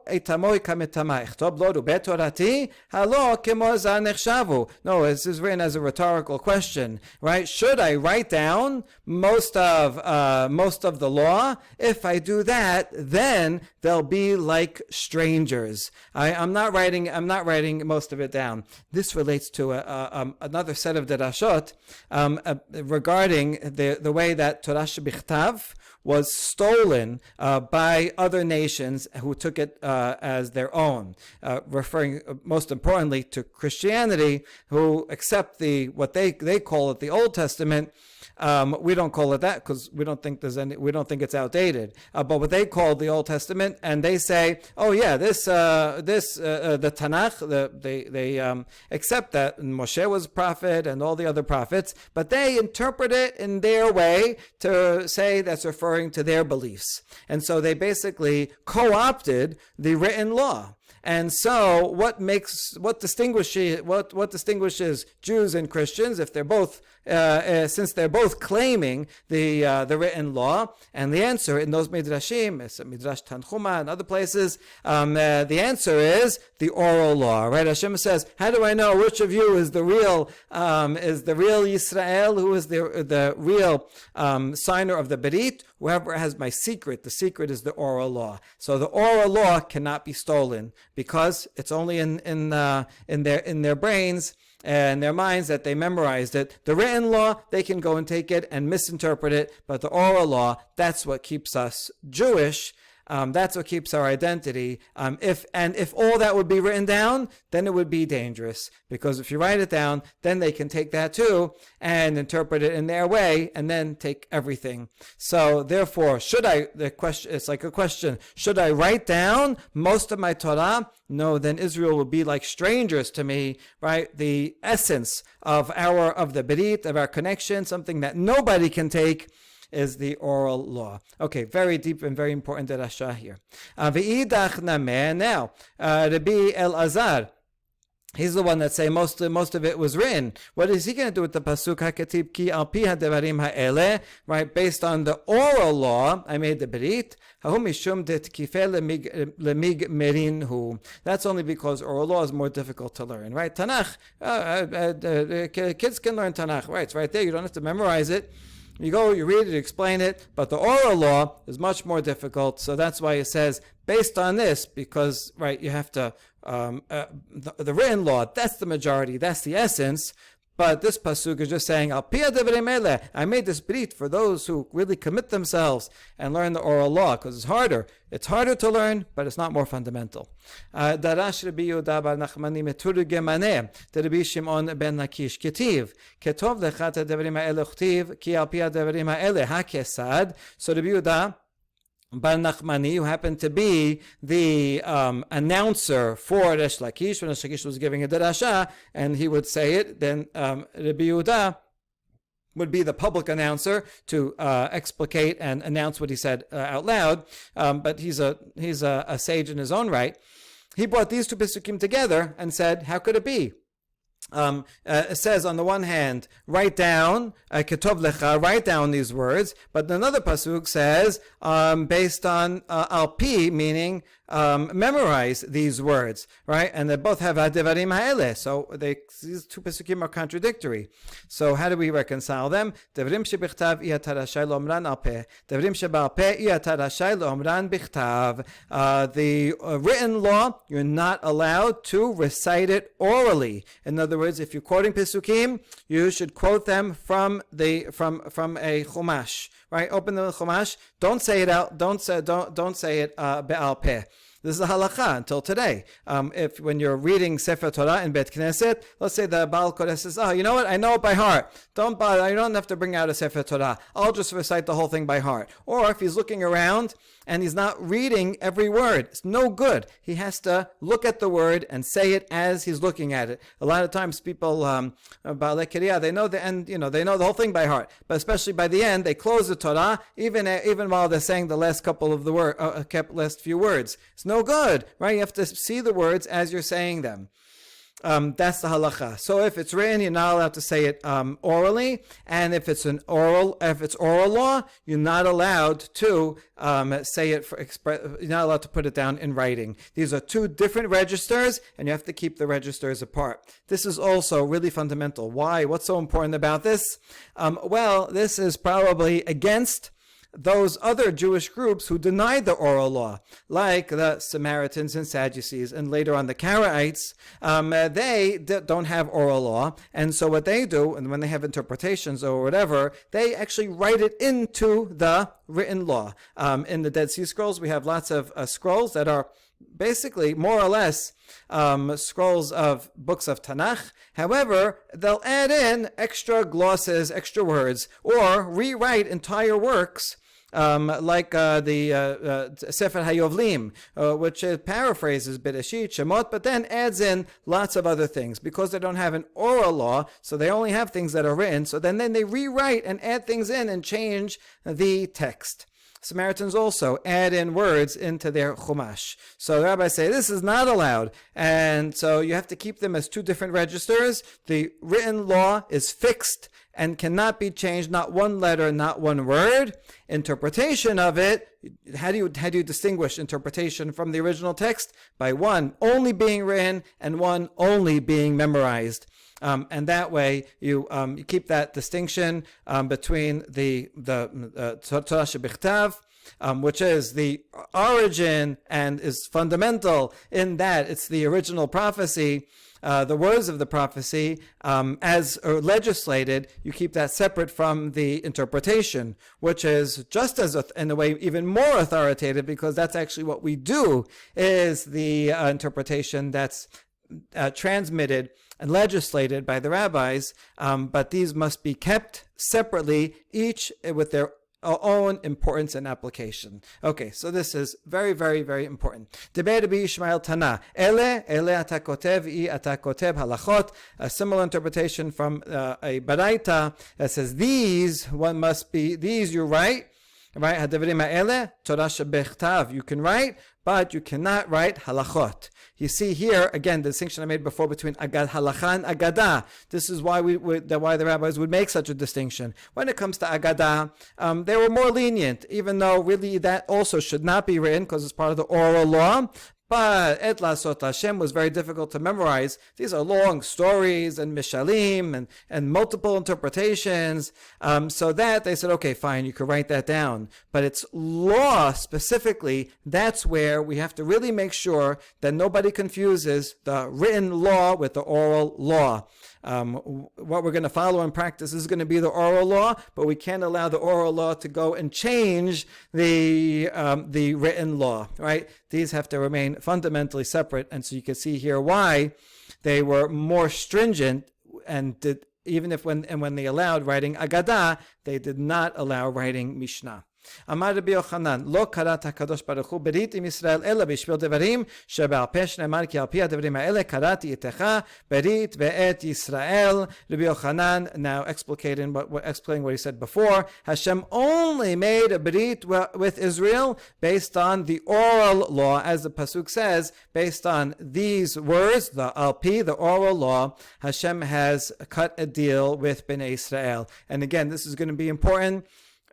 this is written as a rhetorical question, right? Should I write down most of the law? If I do that, then they'll be like strangers. I'm not writing most of it down. This relates to another set of derashot regarding the way that Torah shebichtav was stolen by other nations who took it as their own, referring most importantly to Christianity, who accept what they call it the Old Testament. We don't call it that because we don't think it's outdated. But what they call the Old Testament, and they say, oh yeah, the Tanakh, they accept that Moshe was a prophet and all the other prophets, but they interpret it in their way to say that's referring to their beliefs, and so they basically co-opted the written law. And so, what distinguishes Jews and Christians, if they're both, since they're both claiming the written law? And the answer in those midrashim, Midrash Tanchuma and other places, the answer is the oral law. Right? Hashem says, "How do I know which of you is the real Yisrael? Who is the real signer of the berit? Whoever has my secret. The secret is the oral law. So the oral law cannot be stolen, because it's only in their brains and their minds that they memorized it. The written law, they can go and take it and misinterpret it, but the oral law, that's what keeps us Jewish. That's what keeps our identity. If all that would be written down, then it would be dangerous, because if you write it down, then they can take that too and interpret it in their way, and then take everything. So therefore, it's like a question: should I write down most of my Torah? No, then Israel will be like strangers to me. Right? The essence of the berit, of our connection, something that nobody can take, is the oral law. Okay, very deep and very important derasha here. Now, Rabbi Elazar, he's the one that say most of it was written. What is he going to do with the pasuk hakatib ki al pi hadevarim ha'ele? Right, based on the oral law, I made the berit. That's only because oral law is more difficult to learn. Right, Tanakh, kids can learn Tanakh. Right, it's right there. You don't have to memorize it. You go, you read it, you explain it, but the oral law is much more difficult. So that's why it says, based on this, because, right, you have to, the written law, that's the majority, that's the essence. But this pasuk is just saying, Al pia devrei melech, I made this brit for those who really commit themselves and learn the oral law, because it's harder. It's harder to learn, but it's not more fundamental. Darash Rabbi Yehuda bar Nachmani meturgemaneh, Rabbi Shimon ben Lakish ketiv, ketov lechat devrim ha'ele chtiv, ki al pia devrim ha'ele hakesad. So Rabbi Yehuda bar Nachmani, who happened to be the announcer for Resh Lakish, when Resh Lakish was giving a derasha, and he would say it, then Rabbi Yehuda would be the public announcer to explicate and announce what he said out loud. But he's a sage in his own right. He brought these two pasukim together and said, how could it be? It says on the one hand, write down, ketov lecha, write down these words, but another pasuk says, based on al-pi, meaning memorize these words, right? And they both have hadevarim ha'ele, so these two pasukim are contradictory. So how do we reconcile them? Devrim shebichtav iyat harashai lo'omran al-peh, devrim sheba'al-peh iyat harashai lo'omran bichtav. The written law, you're not allowed to recite it orally. In other words, if you're quoting pasukim, you should quote them from a chumash, right? Open the chumash. Don't say it out. Don't say it be'al peh. This is a halacha until today. If when you're reading Sefer Torah in Bet Knesset, let's say the Baal Kodesh says, "Oh, you know what? I know it by heart. Don't bother. I don't have to bring out a Sefer Torah. I'll just recite the whole thing by heart." Or if he's looking around and he's not reading every word, it's no good. He has to look at the word and say it as he's looking at it. A lot of times, people Baalei Kriya, they know the end. They know the whole thing by heart. But especially by the end, they close the Torah even while they're saying the last couple of the last few words. It's no good, right? You have to see the words as you're saying them. That's the halacha. So if it's written, you're not allowed to say it orally, and if it's oral law, you're not allowed to say it you're not allowed to put it down in writing. These are two different registers, and you have to keep the registers apart. This is also really fundamental. Why? What's so important about this? Well, this is probably against those other Jewish groups who denied the oral law, like the Samaritans and Sadducees, and later on the Karaites. They don't have oral law, and so what they do, and when they have interpretations or whatever, they actually write it into the written law. In the Dead Sea Scrolls, we have lots of scrolls that are basically more or less scrolls of books of Tanakh. However, they'll add in extra glosses, extra words, or rewrite entire works like the Sefer HaYovlim, which paraphrases Bereshit, Shemot, but then adds in lots of other things. Because they don't have an oral law, so they only have things that are written, so then they rewrite and add things in and change the text. Samaritans also add in words into their Chumash. So the rabbis say this is not allowed. And so you have to keep them as two different registers. The written law is fixed and cannot be changed, not one letter, not one word. Interpretation of it, how do you distinguish interpretation from the original text? By one only being written and one only being memorized. And that way you keep that distinction between the Torah Shebichtav, which is the origin and is fundamental in that it's the original prophecy, the words of the prophecy as legislated. You keep that separate from the interpretation, which is just as in a way even more authoritative, because that's actually what we do, is the interpretation that's transmitted and legislated by the rabbis, but these must be kept separately, each with their own importance and application. Okay, so this is very, very, very important. Diber Rabbi Yishmael Tana, ele ata kotev, I ata kotev halachot. A similar interpretation from a Baraita that says these you write. Right? Hadavrim ha'ele, Torah shebichtav. You can write, but you cannot write halachot. You see here, again, the distinction I made before between halacha and agadah. This is why why the rabbis would make such a distinction. When it comes to agadah, they were more lenient, even though really that also should not be written because it's part of the oral law. But Et Lasot Hashem was very difficult to memorize. These are long stories and mishalim and multiple interpretations. So that they said, okay, fine, you could write that down. But it's law specifically. That's where we have to really make sure that nobody confuses the written law with the oral law. What we're going to follow in practice is going to be the oral law, but we can't allow the oral law to go and change the written law, right? These have to remain fundamentally separate, and so you can see here why they were more stringent, and even when they allowed writing Agadah, they did not allow writing Mishnah. אמר רבי יוחנן, לא קראת הקדוש ברוך הוא ברית עם ישראל אלא בשביל דברים שבעל פה שנאמר כי על פי הדברים האלה קראתי איתך ברית ואת ישראל. Rabbi Yochanan now explaining what he said before. Hashem only made a brit with Israel based on the oral law, as the pasuk says, based on these words, the al pi, the oral law. Hashem has cut a deal with Bnei Israel. And again, this is going to be important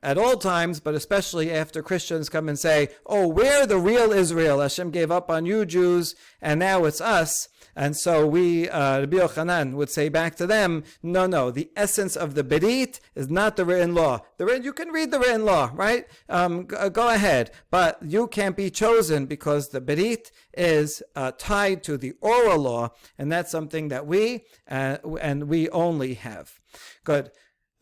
at all times, but especially after Christians come and say, oh, we're the real Israel. Hashem gave up on you Jews, and now it's us. And so Rabbi Yochanan would say back to them, no, the essence of the Berit is not the written law. You can read the written law, right? Go ahead. But you can't be chosen because the Berit is tied to the oral law, and that's something that we only have. Good.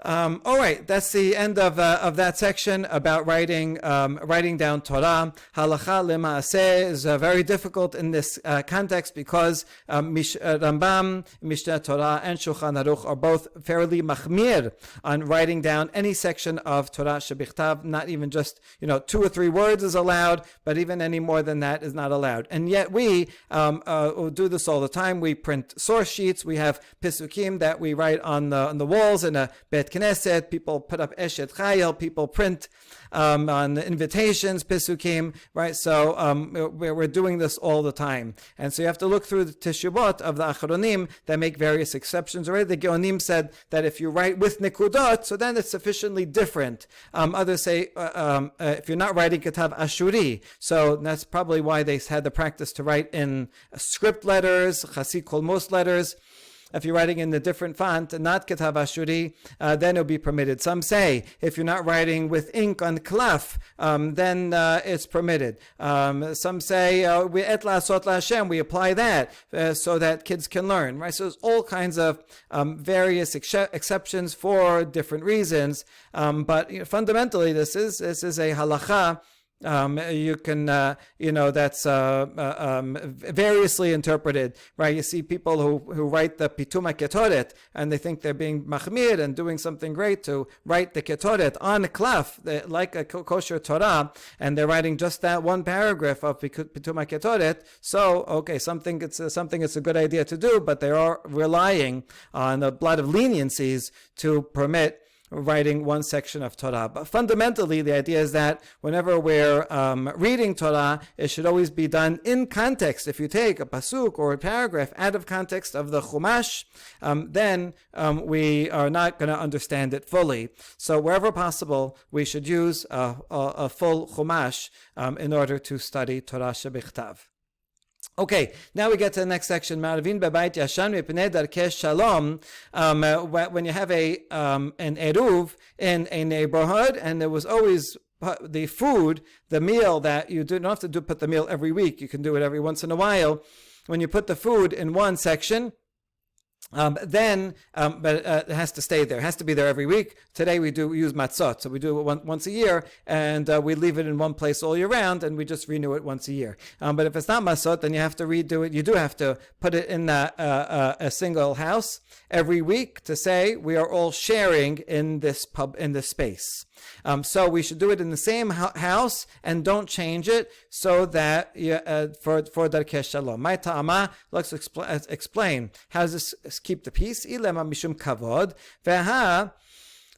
All right, that's the end of that section about writing down Torah. Halacha lema'aseh is very difficult in this context because Rambam, Mishnah Torah, and Shulchan Aruch are both fairly machmir on writing down any section of Torah shebichtav. Not even just 2 or 3 words is allowed, but even any more than that is not allowed. And yet we do this all the time. We print source sheets. We have pisukim that we write on the walls in a Bet Knesset. People put up Eshet Chayil. People print on invitations, Pisukim, right? So we're doing this all the time. And so you have to look through the Teshuvot of the Achronim that make various exceptions. Already the Geonim said that if you write with Nikudot, so then it's sufficiently different. Others say if you're not writing Ketav Ashuri, so that's probably why they had the practice to write in script letters, Chasi Kolmos letters. If you're writing in a different font, not Ketav Ashuri, then it'll be permitted. Some say if you're not writing with ink on klaf, then it's permitted. Some say we et la'asot la'Hashem, we apply that so that kids can learn. Right? So there's all kinds of various exceptions for different reasons. But fundamentally, this is a halacha. You can, that's variously interpreted, right? You see people who write the Pituma Ketoret, and they think they're being machmir and doing something great to write the Ketoret on klaf, like a kosher Torah, and they're writing just that one paragraph of Pituma Ketoret. So, okay, something it's a good idea to do, but they are relying on a lot of leniencies to permit writing one section of Torah. But fundamentally, the idea is that whenever we're reading Torah, it should always be done in context. If you take a pasuk or a paragraph out of context of the Chumash, then we are not going to understand it fully. So wherever possible, we should use a full Chumash in order to study Torah shebichtav. Okay, now we get to the next section. Ma'arvin bebayit yashan mipnei darkei shalom. When you have an eruv in a neighborhood, and there was always the food, the meal that you don't have to put the meal every week. You can do it every once in a while. When you put the food in one section, but it has to stay there. It has to be there every week. Today we use matzot, so we do it once a year, and we leave it in one place all year round, and we just renew it once a year. But if it's not matzot, then you have to redo it. You do have to put it in a single house every week to say we are all sharing in this space. So we should do it in the same house and don't change it, so that for Darkei Shalom. My ta'ama, let's explain. How does this keep the peace? Ilema mishum kavod veha.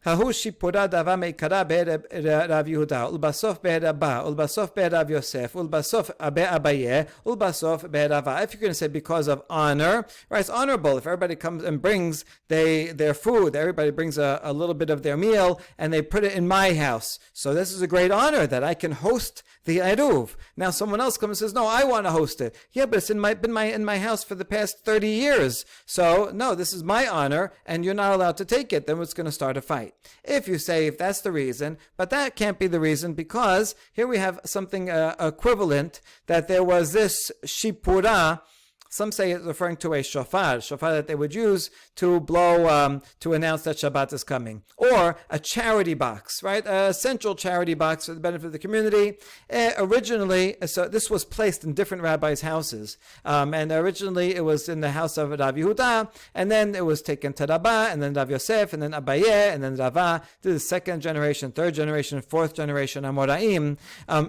ההוא שיפורה דבה מעיקרה ברב יהודה, ולבסוף ברבה, ולבסוף ברב יוסף, ולבסוף באביי, ולבסוף ברבה. If you're going to say because of honor, right, it's honorable if everybody comes and brings their food, everybody brings a little bit of their meal, and they put it in my house. So this is a great honor that I can host the eruv. Now someone else comes and says, no, I want to host it. Yeah, but it's been in my house for the past 30 years. So no, this is my honor, and you're not allowed to take it. Then it's going to start a fight. If you say if that's the reason, but that can't be the reason, because here we have something equivalent, that there was this shipura. Some say it's referring to a shofar that they would use to blow, to announce that Shabbat is coming. Or a charity box, right? A central charity box for the benefit of the community. Originally, so this was placed in different rabbis' houses. And originally it was in the house of Rav Yehuda, and then it was taken to Rabbah, and then Rav Yosef, and then Abaye, and then Rava. This is second generation, third generation, fourth generation Amoraim.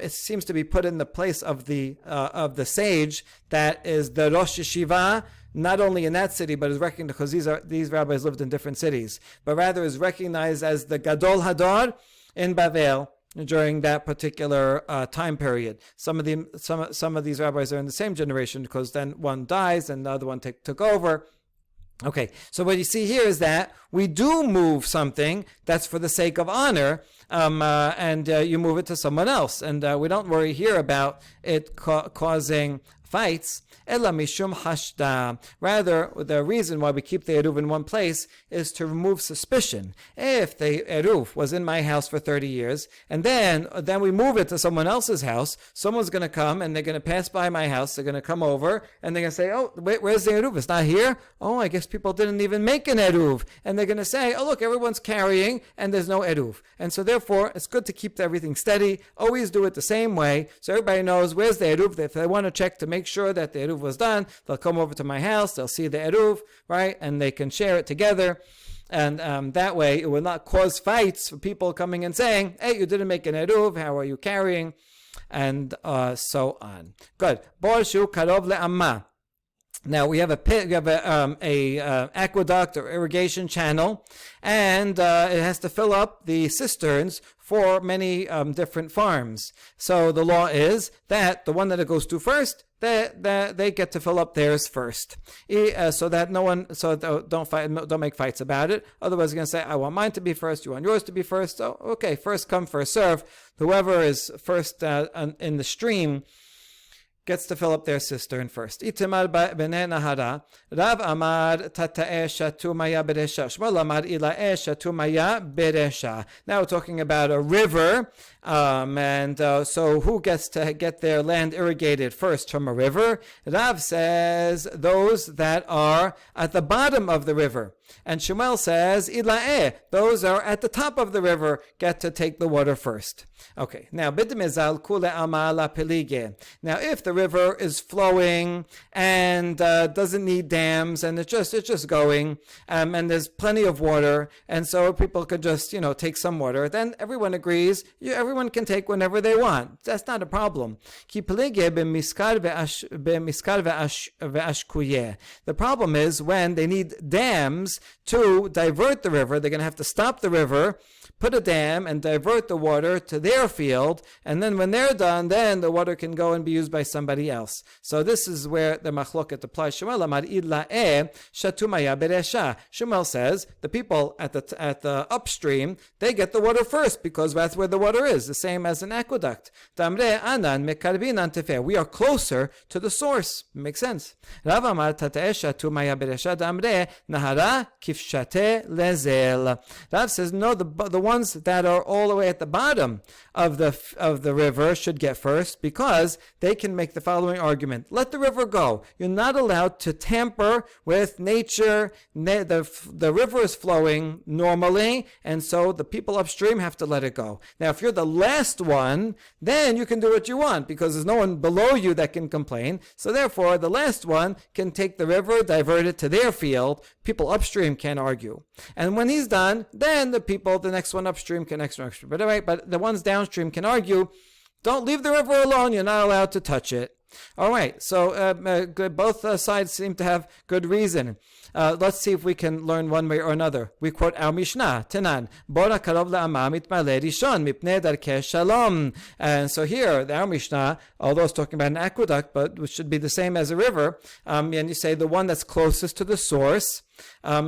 It seems to be put in the place of the sage that is the Rosh Yeshiva, not only in that city, but is recognized, because these rabbis lived in different cities, but rather is recognized as the Gadol Hador in Bavel during that particular time period. Some of these rabbis are in the same generation, because then one dies and the other one took over. Okay, so what you see here is that we do move something that's for the sake of honor, and you move it to someone else. And we don't worry here about it causing fights. Ela mishum hashda. Rather, the reason why we keep the eruv in one place is to remove suspicion. If the eruv was in my house for 30 years, and then we move it to someone else's house, someone's going to come and they're going to pass by my house, they're going to come over, and they're going to say, oh, wait, where's the eruv? It's not here? Oh, I guess people didn't even make an eruv. And they're going to say, oh, look, everyone's carrying, and there's no eruv. And so therefore, it's good to keep everything steady, always do it the same way, so everybody knows where's the eruv. If they want to check to make sure that the eruv was done, they'll come over to my house, they'll see the eruv, right, and they can share it together. And that way, it will not cause fights for people coming and saying, hey, you didn't make an eruv, how are you carrying? And so on. Good. Bor shu karov le'amma. Now we have a pit, we have a aqueduct or irrigation channel, and it has to fill up the cisterns for many different farms. So the law is that the one that it goes to first, that they get to fill up theirs first, so that no one, so don't make fights about it. Otherwise, you're going to say, I want mine to be first, you want yours to be first. So okay, first come, first serve. Whoever is first in the stream gets to fill up their cistern first. Itamar b'nei nahara, Rav amar tata'e shatumaya beresha. Shmuel amar ila'e shatumaya beresha. Now we're talking about a river, so who gets to get their land irrigated first from a river? Rav says those that are at the bottom of the river. And Shmuel says, ila'eh, those are at the top of the river, get to take the water first. Okay, now, bidmizal kule amala pelige. Now, if the river is flowing and doesn't need dams, and it's just going, and there's plenty of water, and so people could just, take some water, then everyone agrees, everyone can take whenever they want. That's not a problem. Ki pelige b'miskar ve'ashkuye. The problem is when they need dams to divert the river, they're going to have to stop the river, put a dam, and divert the water to their field, and then when they're done, then the water can go and be used by somebody else. So this is where the machloket applies. Shmuel amar idla'eh shatumaya beresha. Shmuel says the people at the upstream, they get the water first because that's where the water is, the same as an aqueduct. Damre anan mekarbinan tefer. We are closer to the source. Makes sense. Rav amar tata'eh shatumaya beresha damre nahara kifshate lezel. Rav says no, the ones that are all the way at the bottom of the river should get first because they can make the following argument. Let the river go. You're not allowed to tamper with nature. The river is flowing normally, and so the people upstream have to let it go. Now, if you're the last one, then you can do what you want because there's no one below you that can complain. So therefore, the last one can take the river, divert it to their field. People upstream can't argue. And when he's done, then the next one upstream can upstream. But the ones downstream can argue, don't leave the river alone, you're not allowed to touch it. All right, so both sides seem to have good reason. Let's see if we can learn one way or another. We quote our Mishnah, Tenan, Bora karov la'ama mitmale rishon mipnei darkei shalom. And so here, our Mishnah, although it's talking about an aqueduct, but which should be the same as a river, and you say the one that's closest to the source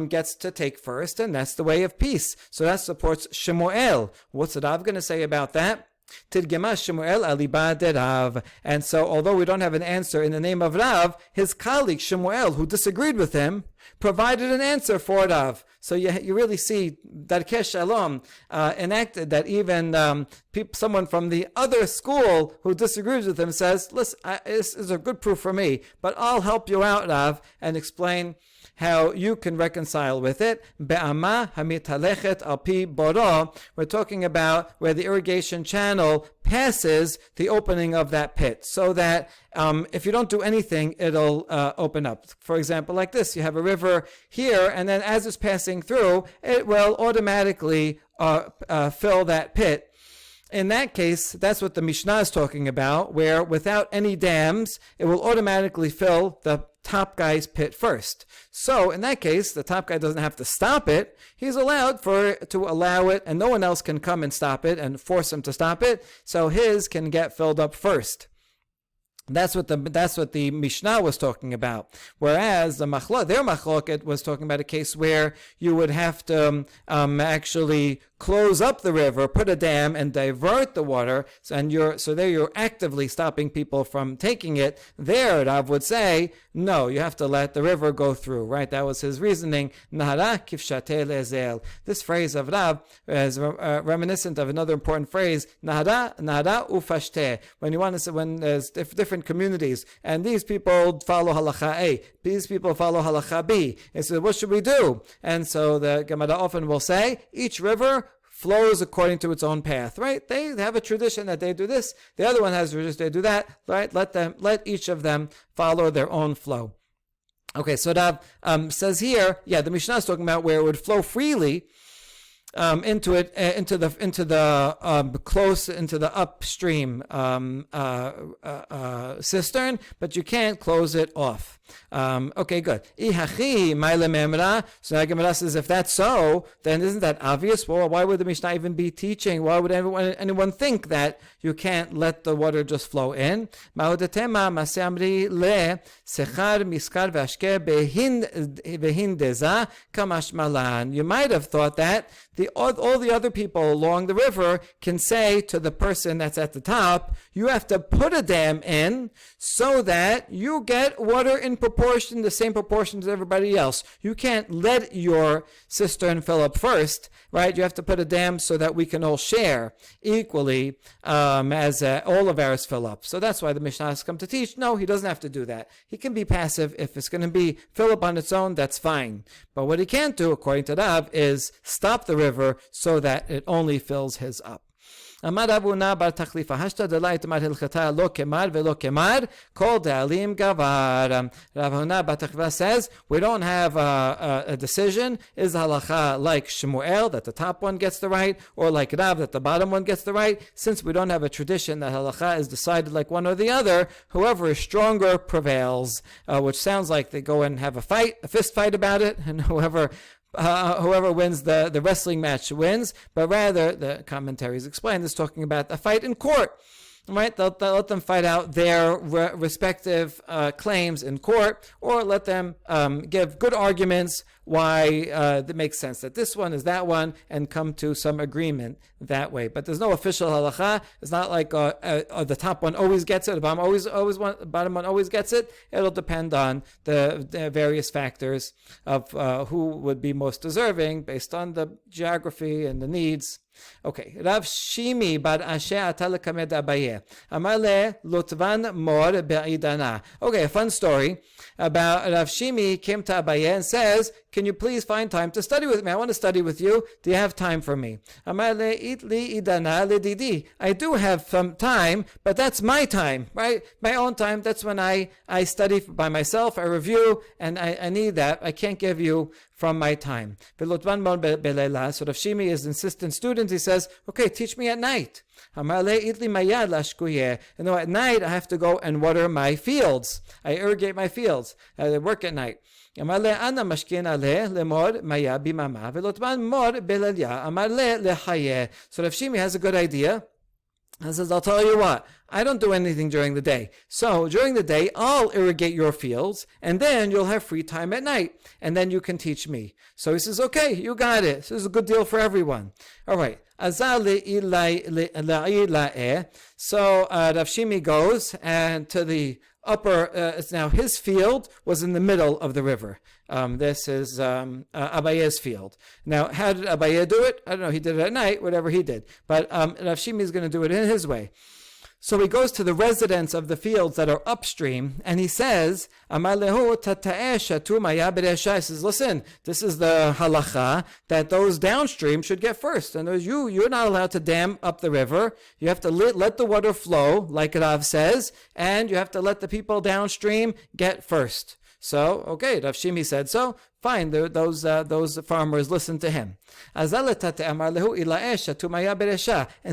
gets to take first, and that's the way of peace. So that supports Shemuel. What's Rav going to say about that? Tirgema Shemuel aliba de Rav. And so, although we don't have an answer in the name of Rav, his colleague Shemuel, who disagreed with him, provided an answer for Rav. So you really see Darkei Shalom enacted that even someone from the other school who disagrees with him says, listen, this is a good proof for me, but I'll help you out, Rav, and explain how you can reconcile with it. Be'ama hamitalechet al pi boro. We're talking about where the irrigation channel passes the opening of that pit, so that if you don't do anything, it'll open up. For example, like this, you have a river here, and then as it's passing through, it will automatically fill that pit. In that case, that's what the Mishnah is talking about, where without any dams, it will automatically fill the top guy's pit first. So in that case, the top guy doesn't have to stop it. He's allowed to allow it, and no one else can come and stop it and force him to stop it. So his can get filled up first. That's what the Mishnah was talking about. Whereas their machloket was talking about a case where you would have to actually close up the river, put a dam, and divert the water, there you're actively stopping people from taking it. There, Rav would say, no, you have to let the river go through, right? That was his reasoning. Nahara kifshate lezel. This phrase of Rav is reminiscent of another important phrase, Nahara ufashte. When you want to say, when there's different communities, and these people follow halacha A, these people follow halacha B. And so what should we do? And so the Gemara often will say, each river flows according to its own path, right? They have a tradition that they do this. The other one has a tradition they do that, right? Let each of them follow their own flow. Okay, so Rav says here, the Mishnah is talking about where it would flow freely into the upstream cistern, but you can't close it off. Okay, good. So now Gemara says, if that's so, then isn't that obvious? Well, why would the Mishnah even be teaching? Why would anyone think that you can't let the water just flow in? You might have thought that all the other people along the river can say to the person that's at the top, you have to put a dam in so that you get water in proportion, the same proportion as everybody else. You can't let your cistern fill up first, right? You have to put a dam so that we can all share equally as all of ours fill up. So that's why the Mishnah has come to teach, no, he doesn't have to do that. He can be passive. If it's going to be fill up on its own, that's fine. But what he can't do, according to Rav, is stop the river so that it only fills his up. Amar Abuna bar Tachlifa Hashta Delay Tamar Hilchata Lo Kemar Velo Kemar Kol De'alim Gavar. Rav Huna bar Tachlifa says we don't have a decision. Is halacha like Shemuel that the top one gets the right, or like Rav that the bottom one gets the right? Since we don't have a tradition that halacha is decided like one or the other, whoever is stronger prevails. Which sounds like they go and have a fist fight about it, and whoever wins the wrestling match wins, but rather the commentaries explain this talking about a fight in court, right? They'll let them fight out their respective claims in court, or let them give good arguments why it makes sense that this one is that one, and come to some agreement that way. But there's no official halacha. It's not like the top one always gets it, the bottom one always gets it. It'll depend on the various factors of who would be most deserving based on the geography and the needs. Okay, Rav Shimi bar Ashe Atalekamed Abaye Amale Lutvan Mor Be'idana. Okay, a fun story about Rav Shimi came to Abaye and says, can you please find time to study with me? I want to study with you. Do you have time for me? Amale Itli Idana Ledidi. I do have some time, but that's my time, right? My own time. That's when I study by myself, I review, and I need that. I can't give you from my time. So Rav Shimi is an insistent student. He says, okay, teach me at night. And at night I have to go and water my fields. I irrigate my fields. I work at night. So Rav Shimi has a good idea. And says, I'll tell you what, I don't do anything during the day. So during the day, I'll irrigate your fields, and then you'll have free time at night, and then you can teach me. So he says, okay, you got it. This is a good deal for everyone. All right. So Rav Shimi goes and to the upper, now his field was in the middle of the river. This is Abaye's field. Now, how did Abaye do it? I don't know. He did it at night, whatever he did. But Rav Shimi is going to do it in his way. So he goes to the residents of the fields that are upstream, and he says, he says, listen, this is the halacha that those downstream should get first. And you're not allowed to dam up the river. You have to let the water flow, like Rav says, and you have to let the people downstream get first. So, okay, Rav Shimi said so. Fine, those farmers listened to him. And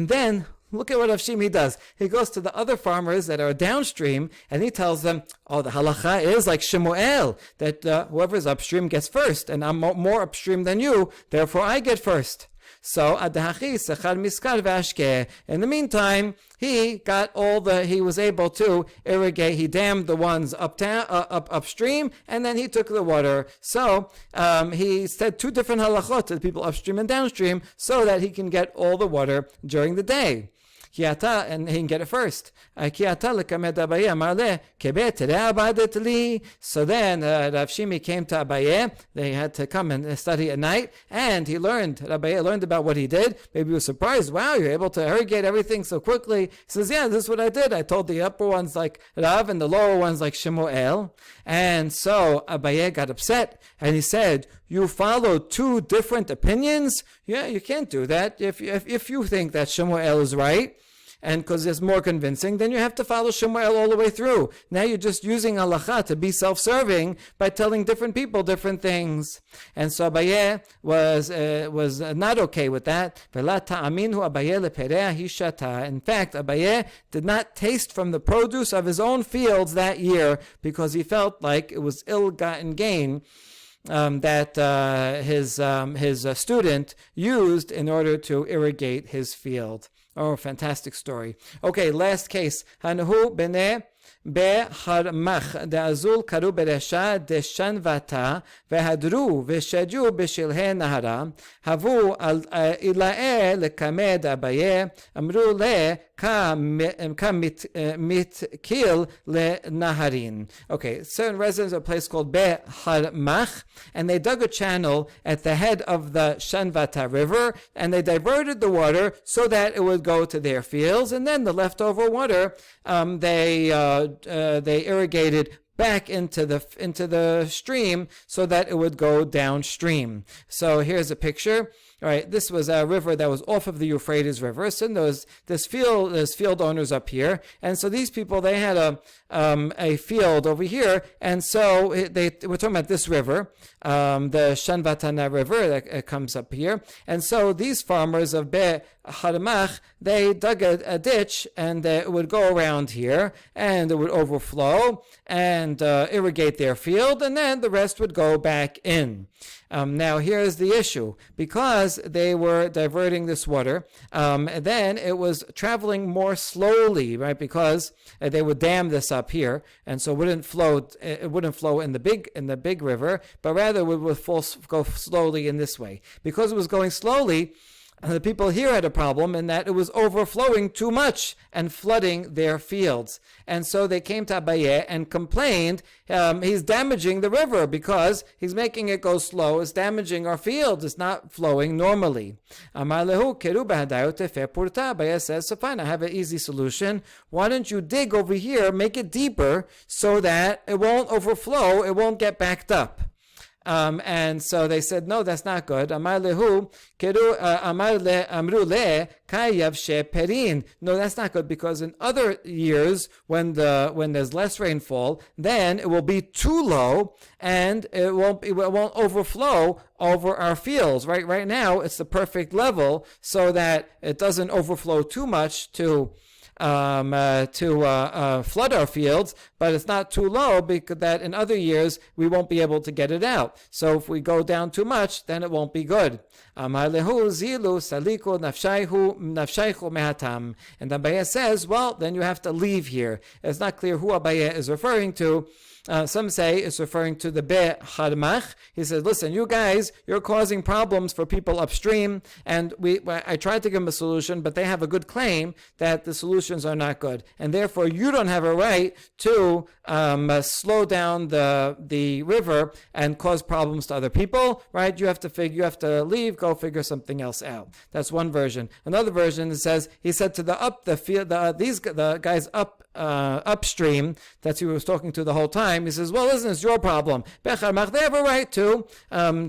then, look at what Rav Shimi does. He goes to the other farmers that are downstream, and he tells them, oh, the halacha is like Shemuel, that whoever's upstream gets first, and I'm more upstream than you, therefore I get first. So in the meantime, he was able to irrigate. He dammed the ones upstream, and then he took the water. So he said two different halachot to the people upstream and downstream, so that he can get all the water during the day. And he can get it first. So then Rav Shimi came to Abaye. They had to come and study at night, and Abaye learned about what he did. Maybe he was surprised. Wow, you're able to irrigate everything so quickly. He says, yeah, this is what I did. I told the upper ones like Rav and the lower ones like Shemuel. And so Abaye got upset, and he said, you follow two different opinions? Yeah, you can't do that. If you think that Shemuel is right, and because it's more convincing, then you have to follow Shemuel all the way through. Now you're just using halacha to be self-serving by telling different people different things. And so Abaye was not okay with that. In fact, Abaye did not taste from the produce of his own fields that year because he felt like it was ill-gotten gain that his student used in order to irrigate his field. Oh, fantastic story. Okay, last case. Hanahu bene בהרמך דאזול קראו ברשע דשנבתה והדרו ושדו בשלהי נהרה הבו אלאה לקמד אביה אמרו לה כמתקיל לנהרין. Okay, certain residents of a place called Beharmach, and they dug a channel at the head of the Shanvata river, and they diverted the water so that it would go to their fields, and then the leftover water they irrigated back into the stream so that it would go downstream. So here's a picture. All right, this was a river that was off of the Euphrates River. So there's field owners up here, and so these people, they had a field over here, and so we're talking about this river, the Shanvatana River that comes up here, and so these farmers of Be Harmach, they dug a ditch, and it would go around here, and it would overflow and irrigate their field, and then the rest would go back in. Now here's the issue. Because they were diverting this water, then it was traveling more slowly, right? Because they would dam this up here, and so it wouldn't flow in the big river, but rather it would go slowly in this way. Because it was going slowly, the people here had a problem in that it was overflowing too much and flooding their fields. And so they came to Abaye and complained, he's damaging the river because he's making it go slow. It's damaging our fields. It's not flowing normally. Abaye says, so fine, I have an easy solution. Why don't you dig over here, make it deeper so that it won't overflow, it won't get backed up. And so they said, no, that's not good. No, that's not good, because in other years, when there's less rainfall, then it will be too low and it won't overflow over our fields. Right now, it's the perfect level so that it doesn't overflow too much to flood our fields, but it's not too low because that in other years we won't be able to get it out. So if we go down too much, then it won't be good. And Abaye says, well, then you have to leave here. It's not clear who Abaye is referring to. Some say it's referring to the Be Harmach. He says, listen, you guys, you're causing problems for people upstream, and I tried to give them a solution, but they have a good claim that the solutions are not good, and therefore you don't have a right to slow down the river and cause problems to other people, right? You have to leave, go figure something else out. That's one version. Another version says he said to the guys upstream, that's who he was talking to the whole time. He says, well, listen, it's your problem. They have a right to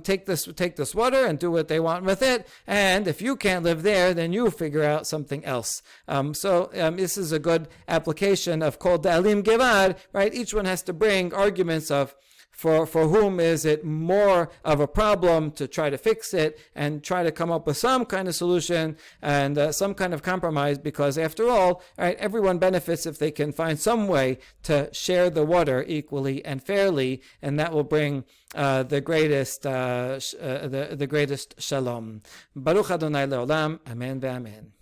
take this water and do what they want with it, and if you can't live there, then you figure out something else. So this is a good application of Kol Da'alim Gevar, right? Each one has to bring arguments of for whom is it more of a problem to try to fix it and try to come up with some kind of solution and some kind of compromise, because after all, right, everyone benefits if they can find some way to share the water equally and fairly, and that will bring the greatest shalom. Baruch Adonai Leolam. Amen ve'amen.